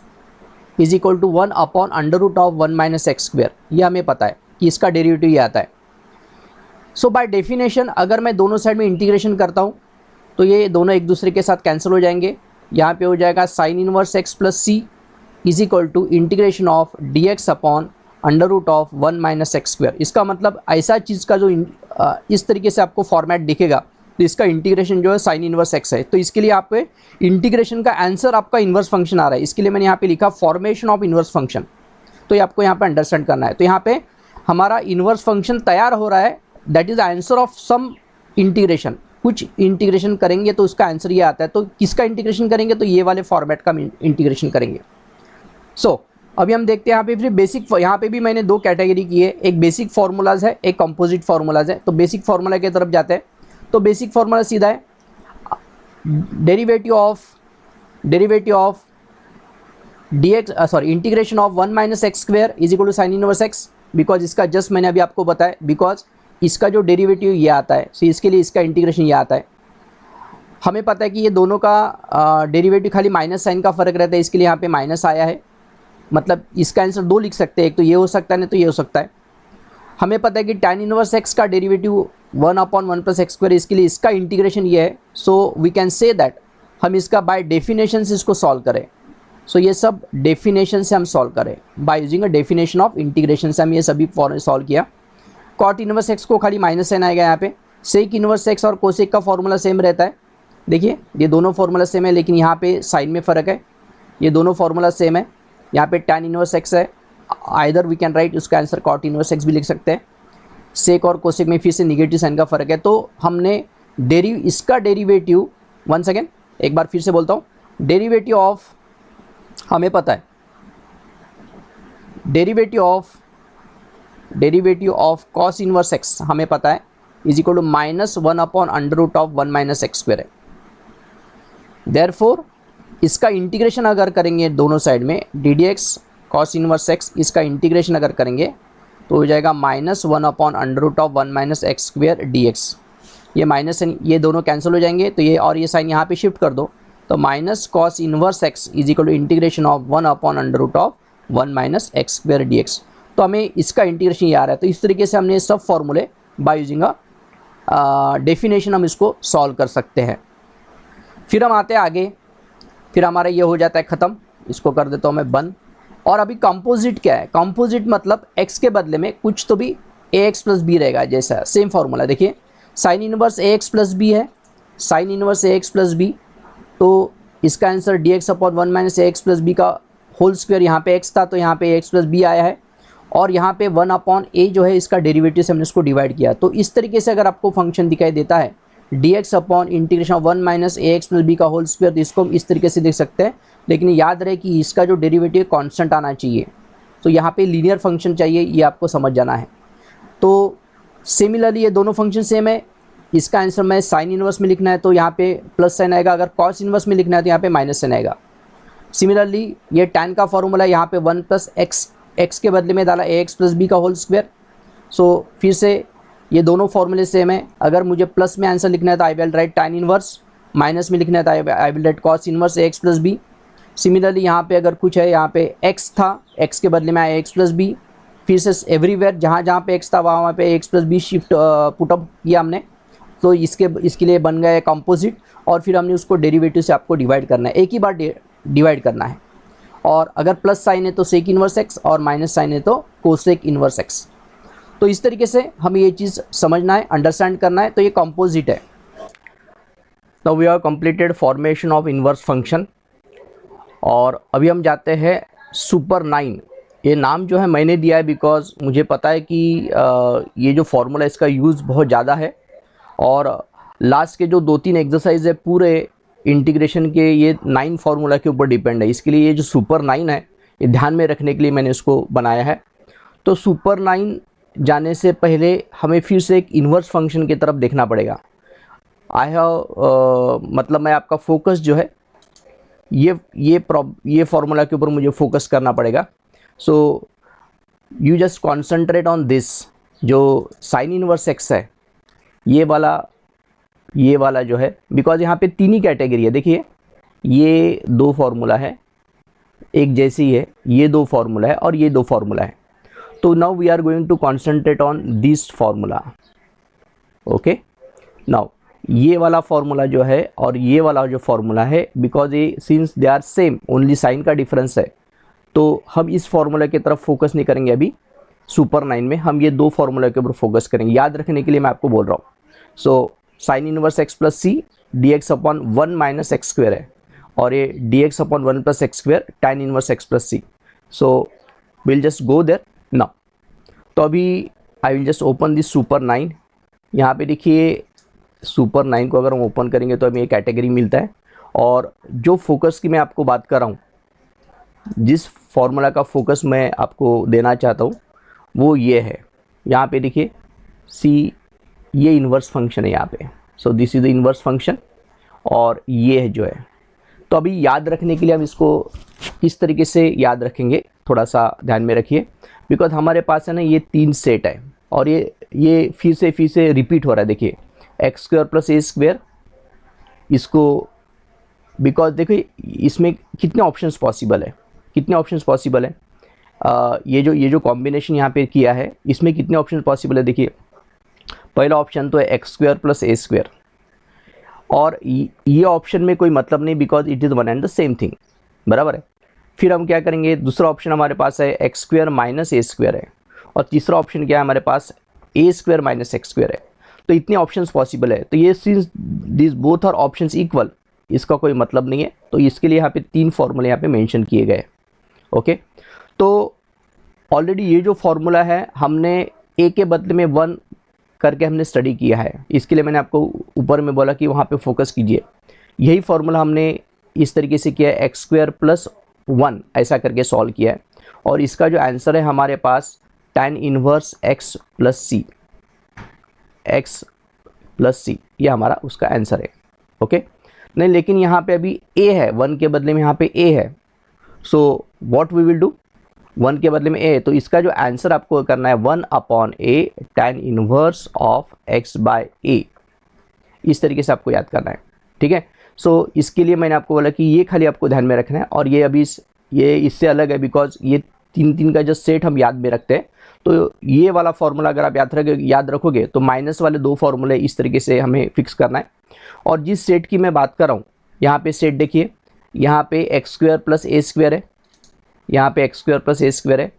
is equal to 1 upon under root of 1 minus x square. ये हमें पता है कि इसका डेरिवेटिव ये आता है। सो बाय डेफिनेशन अगर मैं दोनों साइड में इंटीग्रेशन करता हूँ तो ये दोनों एक दूसरे के साथ कैंसिल हो जाएंगे। यहाँ पे हो जाएगा sine inverse x plus c is equal to integration of d x upon under root of 1 minus x square. इसका मतलब ऐसा चीज़ का जो इस तरीके से आपको फॉर्मेट दिखेगा, तो इसका इंटीग्रेशन जो है साइन इन्वर्स एक्स है। तो इसके लिए आपके इंटीग्रेशन का आंसर आपका इन्वर्स फंक्शन आ रहा है, इसके लिए मैंने यहाँ पे लिखा फॉर्मेशन ऑफ इन्वर्स फंक्शन। तो ये आपको यहाँ पे अंडरस्टैंड करना है। तो यहाँ पे हमारा इन्वर्स फंक्शन तैयार हो रहा है, that is answer of some integration. कुछ इंटीग्रेशन करेंगे तो उसका आंसर ये आता है। तो किसका इंटीग्रेशन करेंगे? तो ये वाले फॉर्मेट का इंटीग्रेशन करेंगे। सो अभी हम देखते हैं यहाँ पे फिर बेसिक, यहाँ पे भी मैंने 2 कैटेगरी की है, एक बेसिक फार्मूलाज है, एक कंपोजिट फार्मूलाज है। तो बेसिक फार्मूला की तरफ जाते हैं। तो बेसिक फार्मूला सीधा है derivative of integration of 1 minus x square is equal to sine inverse x. Because इसका जस्ट मैंने अभी आपको बताया, बिकॉज इसका जो डेरिवेटिव ये आता है, सो इसके लिए इसका इंटीग्रेशन ये आता है। हमें पता है कि ये दोनों का डेरिवेटिव खाली माइनस साइन का फ़र्क रहता है, इसके लिए यहाँ पे माइनस आया है। मतलब इसका आंसर 2 लिख सकते हैं, एक तो ये हो सकता है, नहीं तो ये हो सकता है। हमें पता है कि tan इनवर्स एक्स का derivative 1 upon 1 plus x square, इसके लिए इसका इंटीग्रेशन ये है। So we can say that हम इसका बाय डेफिनेशन से इसको सॉल्व करें। सो ये सब डेफिनेशन से हम सॉल्व करें, by using a definition of integration से हम ये सभी सॉल्व किया। कॉट इनवर्स एक्स को खाली माइनस साइन आएगा यहाँ पे। सेक इनवर्स एक्स और कोसेक का फॉर्मूला सेम रहता है। देखिए ये दोनों फॉर्मूला सेम है, लेकिन यहाँ पे साइन में फ़र्क है। ये दोनों फॉर्मूला सेम है। यहाँ पे tan इनवर्स एक्स है, आइदर वी कैन राइट उसका आंसर cot इनवर्स एक्स भी लिख सकते हैं। सेक और कोसेक में फिर से निगेटिव साइन का फ़र्क है। तो हमने इसका डेरिवेटिव, वन सेकेंड एक बार फिर से बोलता हूँ, डेरिवेटिव ऑफ, हमें पता है derivative of cos inverse x हमें पता है is equal to -1 upon under root of 1 minus x square है। देयरफॉर इसका इंटीग्रेशन अगर करेंगे दोनों साइड में ddx cos इनवर्स एक्स, इसका इंटीग्रेशन अगर करेंगे तो हो जाएगा -1 upon under root of 1 minus x square dx। ये माइनस साइन ये दोनों कैंसिल हो जाएंगे, तो ये और ये साइन यहाँ पे शिफ्ट कर दो, तो minus cos inverse x is equal to integration of 1 upon under root of 1 minus x square d x. तो हमें इसका इंटीग्रेशन ये आ रहा है। तो इस तरीके से हमने सब फॉर्मूले बाय यूजिंग डेफिनेशन हम इसको सॉल्व कर सकते हैं। फिर हम आते हैं आगे, फिर हमारा ये हो जाता है ख़त्म, इसको कर देता हूँ मैं बंद। और अभी कंपोजिट क्या है? कंपोजिट मतलब x के बदले में कुछ तो भी ax प्लस बी रहेगा, जैसा सेम फार्मूला देखिए, sine inverse ax plus b है, sine inverse ax plus b, तो इसका answer dx upon 1 minus ax plus b का होल स्क्वायर, यहाँ पे x था तो यहाँ पे ax प्लस बी आया है, और यहाँ पे 1 अपॉन a जो है इसका डेरिवेटिव से हमने इसको डिवाइड किया। तो इस तरीके से अगर आपको फंक्शन दिखाई देता है dx upon integration 1 minus ax plus b का होल स्क्वायर, तो इसको हम इस तरीके से लिख सकते हैं। लेकिन याद रहे कि इसका जो डेरिवेटिव कांस्टेंट आना चाहिए, तो यहाँ पे लीनियर फंक्शन चाहिए, ये आपको समझ जाना है। तो सिमिलरली ये दोनों फंक्शन सेम है, इसका आंसर मैं साइन इनवर्स में लिखना है तो यहाँ पे प्लस साइन आएगा, अगर कॉस इनवर्स में लिखना है तो यहाँ पे माइनस साइन आएगा। सिमिलरली ये tan का फॉर्मूला यहाँ पे 1 प्लस एक्स के बदले में डाला ax प्लस बी का होल स्क्वायर। सो फिर से ये दोनों फॉर्मूले सेम है, अगर मुझे प्लस में आंसर लिखना है तो I will write tan inverse, minus में लिखना है तो I will write cos inverse ax plus b. Similarly यहाँ पे अगर कुछ है, यहाँ पे x था, x के बदले में आया x प्लस बी, फिर से एवरीवेयर जहाँ जहाँ पे x था वहाँ पे x plus b shift put up किया हमने, तो इसके लिए बन गया कंपोजिट। और फिर हमने उसको डेरिवेटिव से आपको डिवाइड करना है, एक ही बार डिवाइड करना है, और अगर प्लस साइन है तो सेक इनवर्स x और माइनस साइन है तो कोसेक इनवर्स x। तो इस तरीके से हमें ये चीज़ समझना है, अंडरस्टैंड करना है, तो ये कंपोजिट है। Now we have completed formation of inverse function. और अभी हम जाते हैं सुपर 9। ये नाम जो है मैंने दिया है बिकॉज मुझे पता है कि ये जो फॉर्मूला इसका यूज़ बहुत ज़्यादा है, और लास्ट के जो 2-3 एक्सरसाइज है पूरे इंटीग्रेशन के ये 9 फार्मूला के ऊपर डिपेंड है। इसके लिए ये जो सुपर 9 है ये ध्यान में रखने के लिए मैंने इसको बनाया है। तो सुपर 9 जाने से पहले हमें फिर से एक इन्वर्स फंक्शन की तरफ देखना पड़ेगा। मतलब मैं आपका फोकस जो है ये फार्मूला के ऊपर मुझे फोकस करना पड़ेगा। So you just concentrate on this, जो साइन इनवर्स एक्स है ये वाला जो है, बिकॉज यहाँ पे 3 ही कैटेगरी है। देखिए ये 2 फार्मूला है, एक जैसी है, ये 2 फार्मूला है और ये 2 फार्मूला है। तो now we are going to concentrate on this formula. Okay, now ये वाला फार्मूला जो है और ये वाला जो फार्मूला है, बिकॉज ये since they are same, only sine का डिफरेंस है, तो हम इस फार्मूला की तरफ फोकस नहीं करेंगे अभी। सुपर 9 में हम ये 2 फार्मूला के ऊपर फोकस करेंगे, याद रखने के लिए मैं आपको बोल रहा हूँ। So sine inverse x plus c d x upon 1 minus x square है, और ये d x upon 1 plus x square tan inverse x plus c. So will just go there now. तो अभी I will just open this super 9। यहाँ पे देखिए सुपर 9 को अगर हम ओपन करेंगे तो हमें ये कैटेगरी मिलता है, और जो फोकस की मैं आपको बात कर रहा हूँ, जिस फॉर्मूला का फोकस मैं आपको देना चाहता हूँ वो ये है। यहाँ पे देखिए सी, ये इन्वर्स फंक्शन है यहाँ पे। So this is the inverse function, और ये है जो है। तो अभी याद रखने के लिए हम इसको इस तरीके से याद रखेंगे, थोड़ा सा ध्यान में रखिए, बिकॉज हमारे पास है ना ये 3 सेट है, और ये फिर से रिपीट हो रहा है। देखिए x square plus a square, इसको बिकॉज देखिए इसमें कितने ऑप्शंस पॉसिबल है, ये जो कॉम्बिनेशन यहाँ पे किया है इसमें कितने ऑप्शन पॉसिबल है। देखिए पहला ऑप्शन तो है x square plus a square, और ये ऑप्शन में कोई मतलब नहीं, because it is one and the same thing, बराबर है। फिर हम क्या करेंगे, दूसरा ऑप्शन हमारे पास है x square minus a square है, और तीसरा ऑप्शन क्या है हमारे पास, a square minus x square है। तो इतने ऑप्शंस पॉसिबल है। तो ये since this both are options equal, इसका कोई मतलब नहीं है, तो इसके लिए यहाँ पे 3 फॉर्मूले यहाँ पे मेंशन किए गए। ओके, तो ऑलरेडी ये जो फॉर्मूला है हमने ए के बदले में 1 करके हमने स्टडी किया है, इसके लिए मैंने आपको ऊपर में बोला कि वहाँ पे फोकस कीजिए। यही फार्मूला हमने इस तरीके से किया है, एक्स स्क्वायर प्लस 1 ऐसा करके सॉल्व किया है, और इसका जो आंसर है हमारे पास tan inverse x plus c, ये हमारा उसका आंसर है। ओके, नहीं लेकिन यहाँ पे अभी a है, 1 के बदले में यहाँ पे a है। So what we will do, 1 के बदले में a है, तो इसका जो आंसर आपको करना है 1 upon a tan inverse of x by a। इस तरीके से आपको याद करना है, ठीक है। सो इसके लिए मैंने आपको बोला कि ये खाली आपको ध्यान में रखना है, और ये अभी ये इससे अलग है बिकॉज ये 3 का जो सेट हम याद में रखते हैं। तो ये वाला फॉर्मूला अगर आप याद रखोगे तो माइनस वाले 2 फॉर्मूले इस तरीके से हमें फिक्स करना है। और जिस सेट की मैं बात कर रहा हूँ, यहाँ पे सेट देखिए, यहाँ पे x square plus a square है, यहाँ पे x square plus a square है,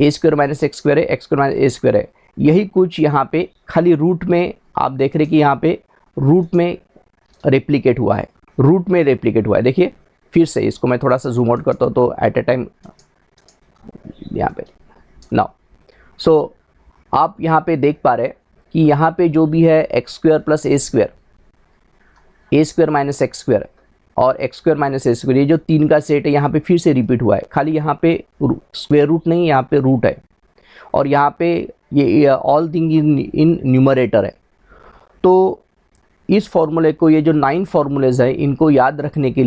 ए स्क्वायर माइनस एक्स स्क्वायर है, x square minus a square है। यही कुछ यहाँ पे खाली रूट में आप देख रहे कि यहाँ पे रूट में रेप्लिकेट हुआ है, रूट में रेप्लिकेट हुआ है। देखिए फिर से इसको मैं थोड़ा सा जूम आउट करता हूँ तो एट ए टाइम यहाँ पे नाउ। सो आप यहाँ पे देख पा रहे हैं कि यहाँ पे जो भी है x square plus a square minus x square और x square minus a square, ये जो 3 का सेट है यहाँ पे फिर से रिपीट हुआ है। खाली यहाँ पे स्क्वायर रूट नहीं, यहाँ पे रूट है, और यहाँ पे ये ऑल थिंग इन न्यूमरेटर है। तो इस फॉर्मूले को, ये जो 9 फॉर्मूलेज है, इनको याद रखने के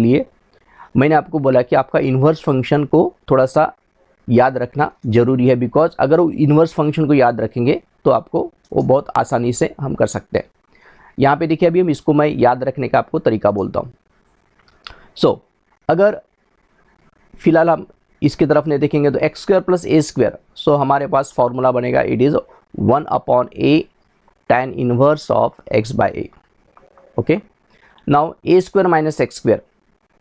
लिए मैंने आपको बोला कि आपका इन्वर्स फंक्शन को थोड़ा सा याद रखना ज़रूरी है, बिकॉज अगर वो इन्वर्स फंक्शन को याद रखेंगे तो आपको वो बहुत आसानी से हम कर सकते हैं। यहाँ पे देखिए अभी हम इसको मैं याद रखने का आपको तरीका बोलता हूँ। सो अगर फिलहाल हम इसकी तरफ नहीं देखेंगे तो x square plus a square, so हमारे पास फॉर्मूला बनेगा, it is 1/a tan inverse of x by a। Okay, now a square minus x square,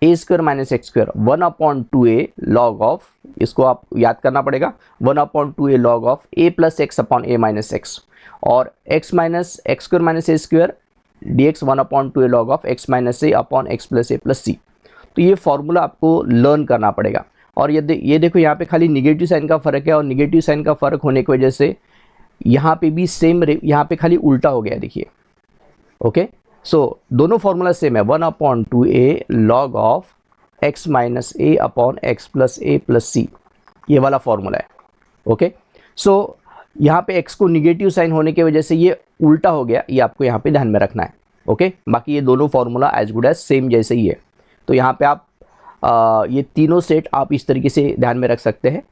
a square minus x square 1/2a log of, इसको आप याद करना पड़ेगा, 1/2a log of a plus x upon a minus x, और x minus x square minus a square dx 1/2a log of x minus a upon x plus a plus c. तो ये फॉर्मूला आपको लर्न करना पड़ेगा। और ये देखो यहाँ पे खाली निगेटिव साइन का फ़र्क है, और निगेटिव साइन का फ़र्क होने की वजह से यहाँ पे भी सेम, यहाँ पे खाली उल्टा हो गया है, देखिए। ओके, सो दोनों फॉर्मूला सेम है, 1/2a log of x minus a upon x plus a plus c, ये वाला फॉर्मूला है। ओके, सो यहाँ पे x को निगेटिव साइन होने की वजह से ये उल्टा हो गया, ये आपको यहाँ पे ध्यान में रखना है। ओके, बाकी ये दोनों formula as good as same जैसे ही है। तो यहाँ पे आप ये तीनों सेट आप इस तरीके से ध्यान में रख सकते हैं।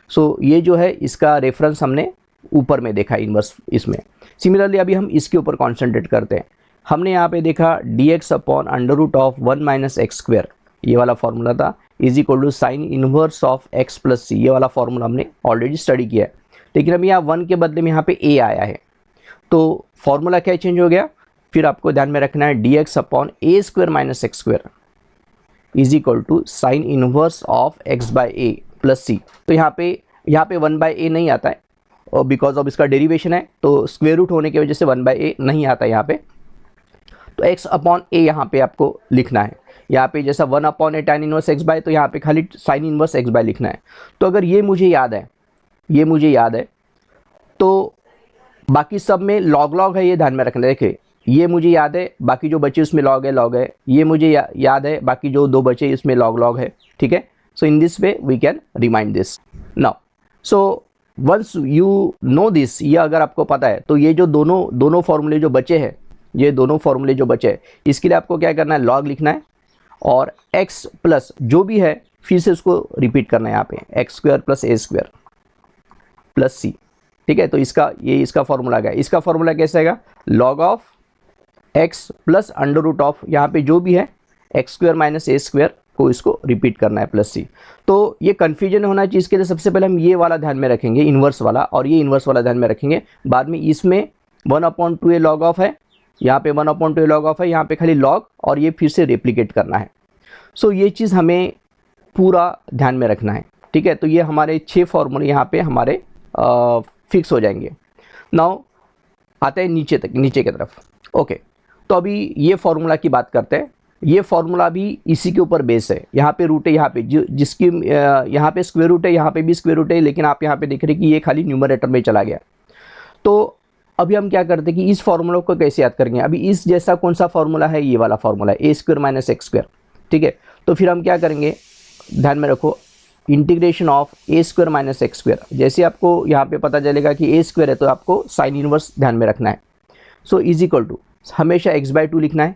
सो ये जो है इसका रेफरेंस हमने ऊपर में देखा इन्वर्स इसमें। सिमिलरली अभी हम इसके ऊपर कॉन्सेंट्रेट करते हैं। हमने यहाँ पे देखा dx अपॉन under root of 1 minus x square, ये वाला फॉर्मूला था, is equal to sine inverse of x plus c, ये वाला फॉर्मूला हमने ऑलरेडी स्टडी किया है। लेकिन अभी यहाँ 1 के बदले में यहाँ पे a आया है, तो फॉर्मूला क्या चेंज हो गया, फिर आपको ध्यान में रखना है dx upon a square minus x square is equal to sine inverse of x by a plus c. तो यहाँ पे 1 बाय a नहीं आता है, और बिकॉज ऑफ इसका डेरिवेशन है तो स्क्वायर रूट होने की वजह से 1 बाय a नहीं आता है यहाँ पे। तो x अपॉन a यहाँ पे आपको लिखना है। यहाँ पे जैसा 1/a tan inverse x bye, तो यहाँ पे खाली साइन इनवर्स x बाय लिखना है। तो अगर ये मुझे याद है, तो बाकी सब में लॉग है, ये ध्यान में रखना। देखिए ये मुझे याद है, बाकी जो बचे उसमें लॉग है, ये मुझे याद है, बाकी जो 2 बचे इसमें लॉग है, ठीक है। So in this way we can remind this now. So once you know this, ये अगर आपको पता है, तो ये जो दोनों फॉर्मूले जो बचे हैं, इसके लिए आपको क्या करना है, लॉग लिखना है, और x प्लस जो भी है फिर से उसको रिपीट करना है यहाँ पे, x square plus a square plus सी, ठीक है। तो इसका फॉर्मूला क्या है, इसका फॉर्मूला कैसे आएगा, log of x plus under root of, यहाँ पे जो भी है x square minus a square को इसको रिपीट करना है प्लस सी। तो ये कन्फ्यूजन होना चाहिए, इसके लिए सबसे पहले हम ये वाला ध्यान में रखेंगे, इन्वर्स वाला, और ये इन्वर्स वाला ध्यान में रखेंगे। बाद में इसमें 1/2a लॉग ऑफ है, यहाँ पे 1/2a लॉग ऑफ है, यहाँ पे खाली लॉग, और ये फिर से रेप्लिकेट करना है। सो ये चीज़ हमें पूरा ध्यान में रखना है, ठीक है। तो ये हमारे 6 फॉर्मूले यहाँ पे हमारे फिक्स हो जाएंगे। नाउ आते हैं नीचे की तरफ। ओके, तो अभी ये फॉर्मूला की बात करते हैं। ये फॉर्मूला भी इसी के ऊपर बेस है, यहाँ पे रूट है, यहाँ पे जिसकी यहाँ पे स्क्वायर रूट है, यहाँ पे भी स्क्वायर रूट है, लेकिन आप यहाँ पे देख रहे हैं कि ये खाली न्यूमरेटर में चला गया। तो अभी हम क्या करते हैं कि इस फॉर्मूला को कैसे याद करेंगे। अभी इस जैसा कौन सा फॉर्मूला है, ये वाला फॉर्मूला है, ए स्क्वायर माइनस एक्स स्क्वायर, ठीक है। तो फिर हम क्या करेंगे, ध्यान में रखो, integration of a square minus x square. जैसे आपको यहाँ पे पता चलेगा कि ए स्क्वायर है, तो आपको साइन इनवर्स ध्यान में रखना है। सो इज इक्वल टू हमेशा x/2 लिखना है,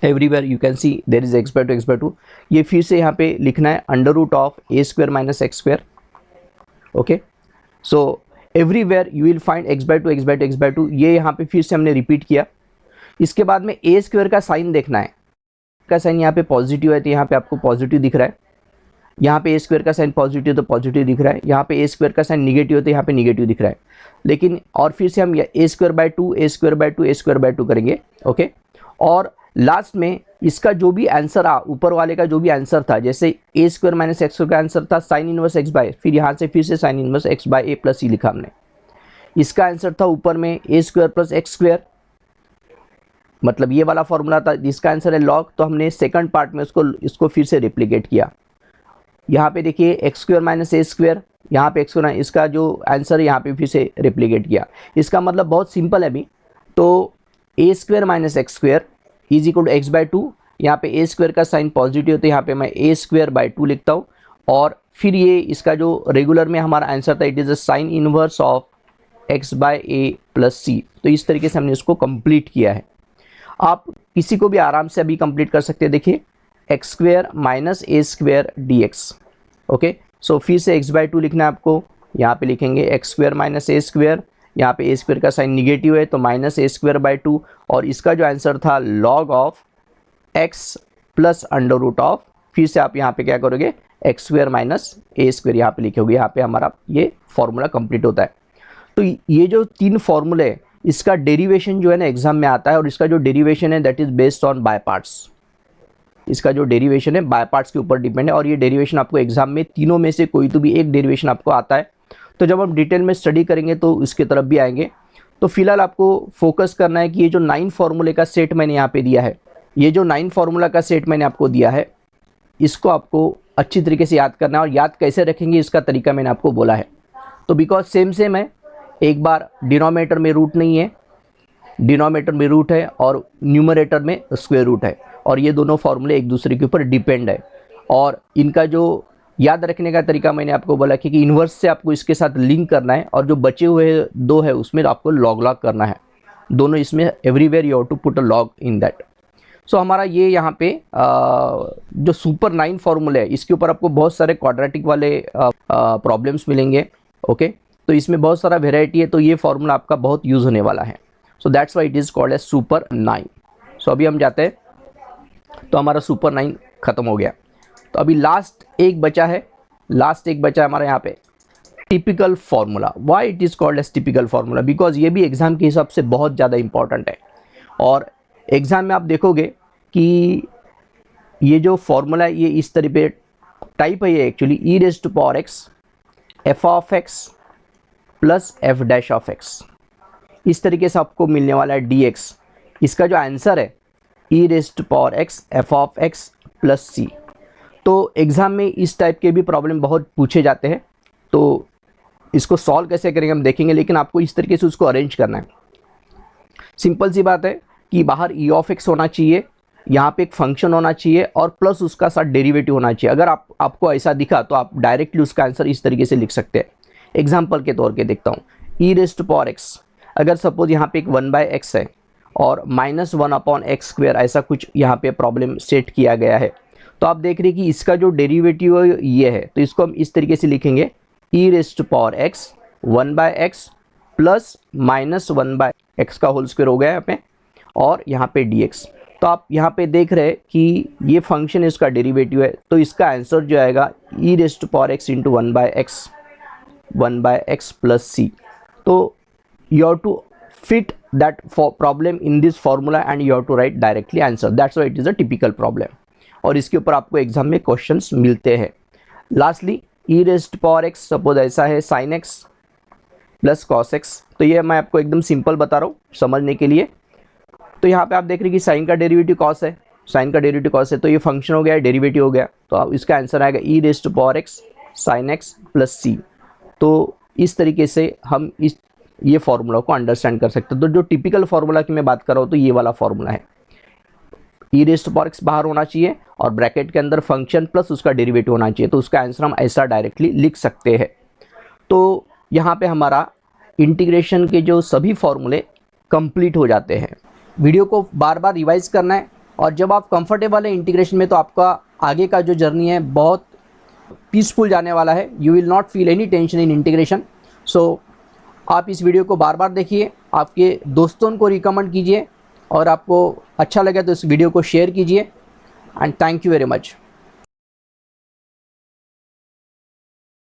everywhere you can see there is x/2। ये फिर से यहाँ पे लिखना है under root of a square minus x square. Okay, so everywhere you will find x by two x by two x by two, ये यहाँ पे फिर से हमने रिपीट किया। इसके बाद में ए स्क्वायर का साइन देखना है, का साइन यहाँ पे पॉजिटिव है तो यहाँ पे आपको पॉजिटिव दिख रहा है, यहाँ पे ए स्क्वायर का साइन पॉजिटिव तो पॉजिटिव दिख रहा है, यहाँ पे ए स्क्वायर का साइन निगेटिव है तो यहाँ पे निगेटिव दिख रहा है। लेकिन और फिर से हम a square by two a square by two a square by two करेंगे, ओके। और लास्ट में इसका जो भी आंसर आ, ऊपर वाले का जो भी आंसर था, जैसे ए स्क्वायर माइनस एक्स का आंसर था साइन इनवर्स एक्स बाय, फिर यहाँ से फिर से sign inverse x by a plus सी लिखा हमने। इसका आंसर था ऊपर में ए स्क्वायर प्लस एक्स स्क्वायर, मतलब ये वाला फॉर्मूला था जिसका आंसर है लॉग, तो हमने सेकंड पार्ट में इसको फिर से रिप्लिकेट किया। यहाँ पे देखिए x square minus a square, यहाँ पे एक्स स्क्वायर, इसका जो आंसर है यहाँ पे फिर से रिप्लिकेट किया। इसका मतलब बहुत सिंपल है अभी, तो a square minus x square is equal to x by two, यहाँ पे ए स्क्वायर का साइन पॉजिटिव तो यहाँ पे मैं ए स्क्वायर बाई टू लिखता हूँ। और फिर ये इसका जो रेगुलर में हमारा आंसर था, it is a sine inverse of x by a plus c. तो इस तरीके से हमने इसको कंप्लीट किया है। आप किसी को भी आराम से अभी कंप्लीट कर सकते हैं। देखिए x square minus a square d x, okay. सो फिर से एक्स बाई टू लिखना है आपको, यहाँ पे लिखेंगे x square minus a square, यहाँ पे ए स्क्वायर का साइन निगेटिव है तो minus a square by two, और इसका जो आंसर था log of x plus under root of, फिर से आप यहाँ पे क्या करोगे x square minus a square यहाँ पे लिखोगे। यहाँ पे हमारा ये फॉर्मूला कंप्लीट होता है। तो ये जो तीन फॉर्मूले, इसका डेरिवेशन जो है ना एग्जाम में आता है, और इसका जो डेरिवेशन है that is based on by parts. इसका जो डेरिवेशन है बाय पार्ट्स के ऊपर डिपेंड है, और ये डेरिवेशन आपको एग्जाम में तीनों में से कोई तो भी एक डेरिवेशन आपको आता है। तो जब हम डिटेल में स्टडी करेंगे तो इसके तरफ भी आएंगे। तो फिलहाल आपको फोकस करना है कि ये जो 9 फॉर्मूले का सेट मैंने यहाँ पे दिया है, ये जो 9 फॉर्मूला का सेट मैंने आपको दिया है, इसको आपको अच्छी तरीके से याद करना है। और याद कैसे रखेंगे इसका तरीका मैंने आपको बोला है। तो बिकॉज सेम है, एक बार डिनोमिनेटर में रूट नहीं है, डिनोमिनेटर में रूट है और न्यूमरेटर में स्क्वायर रूट है, और ये दोनों फॉर्मूले एक दूसरे के ऊपर डिपेंड है। और इनका जो याद रखने का तरीका मैंने आपको बोला कि इन्वर्स से आपको इसके साथ लिंक करना है, और जो बचे हुए दो है उसमें आपको लॉग करना है। दोनों इसमें everywhere you have to put a log in that. So हमारा ये यहाँ पे जो सुपर 9 फॉर्मूले है, इसके ऊपर आपको बहुत सारे क्वाड्रेटिक वाले प्रॉब्लम्स मिलेंगे, ओके। तो इसमें बहुत सारा वेराइटी है, तो ये फॉर्मूला आपका बहुत यूज़ होने वाला है। So that's why it is called as super 9। सो अभी हम जाते हैं, तो हमारा सुपर 9 खत्म हो गया। तो अभी लास्ट एक बचा है हमारा यहाँ पे typical formula. Why it is called as typical formula? Because ये भी एग्जाम के हिसाब से बहुत ज़्यादा इंपॉर्टेंट है। और एग्जाम में आप देखोगे कि ये जो फॉर्मूला है ये इस तरह पे टाइप है, ये actually e raise to power x f of x plus f dash of x, इस तरीके से आपको मिलने वाला है डी एक्स। इसका जो आंसर है e raise to power x f of x plus c. तो एग्ज़ाम में इस टाइप के भी प्रॉब्लम बहुत पूछे जाते हैं। तो इसको सॉल्व कैसे करेंगे हम देखेंगे, लेकिन आपको इस तरीके से उसको अरेंज करना है। सिंपल सी बात है कि बाहर ई ऑफ एक्स होना चाहिए, यहाँ पे एक फंक्शन होना चाहिए और प्लस उसका साथ डेरिवेटिव होना चाहिए। अगर आपको ऐसा दिखा तो आप डायरेक्टली उसका आंसर इस तरीके से लिख सकते हैं। एग्जाम्पल के तौर पे देखता हूँ, ई रेज टू पावर एक्स, अगर सपोज यहाँ पे एक 1/x है और -1/x स्क्वायर, ऐसा कुछ यहाँ पे प्रॉब्लम सेट किया गया है, तो आप देख रहे हैं कि इसका जो डेरिवेटिव ये है, तो इसको हम इस तरीके से लिखेंगे e raise to power x 1/x plus -1/x का होल स्क्वायर हो गया यहाँ पे, और यहाँ पे dx। तो आप यहाँ पे देख रहे हैं कि ये फंक्शन इसका डेरिवेटिव है, तो इसका आंसर जो आएगा e raise to power x into 1/x plus c. तो you have to fit that problem in this formula and you have to write directly answer. That's why it is a typical problem. और इसके ऊपर आपको एग्जाम में क्वेश्चंस मिलते हैं। Lastly e raise to power x, suppose ऐसा है sine x plus cos x. तो ये मैं आपको एकदम सिंपल बता रहा हूँ समझने के लिए। तो यहाँ पे आप देख रहे हैं कि साइन का डेरिवेटिव कॉस है, साइन का डेरिवेटिव कॉस है, तो ये फंक्शन हो गया, डेरिवेटिव हो गया, तो अब इसका आंसर आएगा e raise to power x sine x plus c. तो इस तरीके से हम ये फार्मूला को अंडरस्टैंड कर सकते हैं। तो जो टिपिकल फार्मूला की मैं बात कर रहा हूँ तो ये वाला फार्मूला है, e raise to power x बाहर होना चाहिए और ब्रैकेट के अंदर फंक्शन प्लस उसका डेरिवेटिव होना चाहिए, तो उसका आंसर हम ऐसा डायरेक्टली लिख सकते हैं। तो यहाँ पे हमारा इंटीग्रेशन के जो सभी फार्मूले कंप्लीट हो जाते हैं। वीडियो को बार बार रिवाइज करना है, और जब आप कंफर्टेबल है इंटीग्रेशन में तो आपका आगे का जो जर्नी है बहुत पीसफुल जाने वाला है। You will not feel any tension in integration. सो आप इस वीडियो को बार बार देखिए, आपके दोस्तों को रिकमेंड कीजिए और आपको अच्छा लगे तो इस वीडियो को शेयर कीजिए and thank you very much.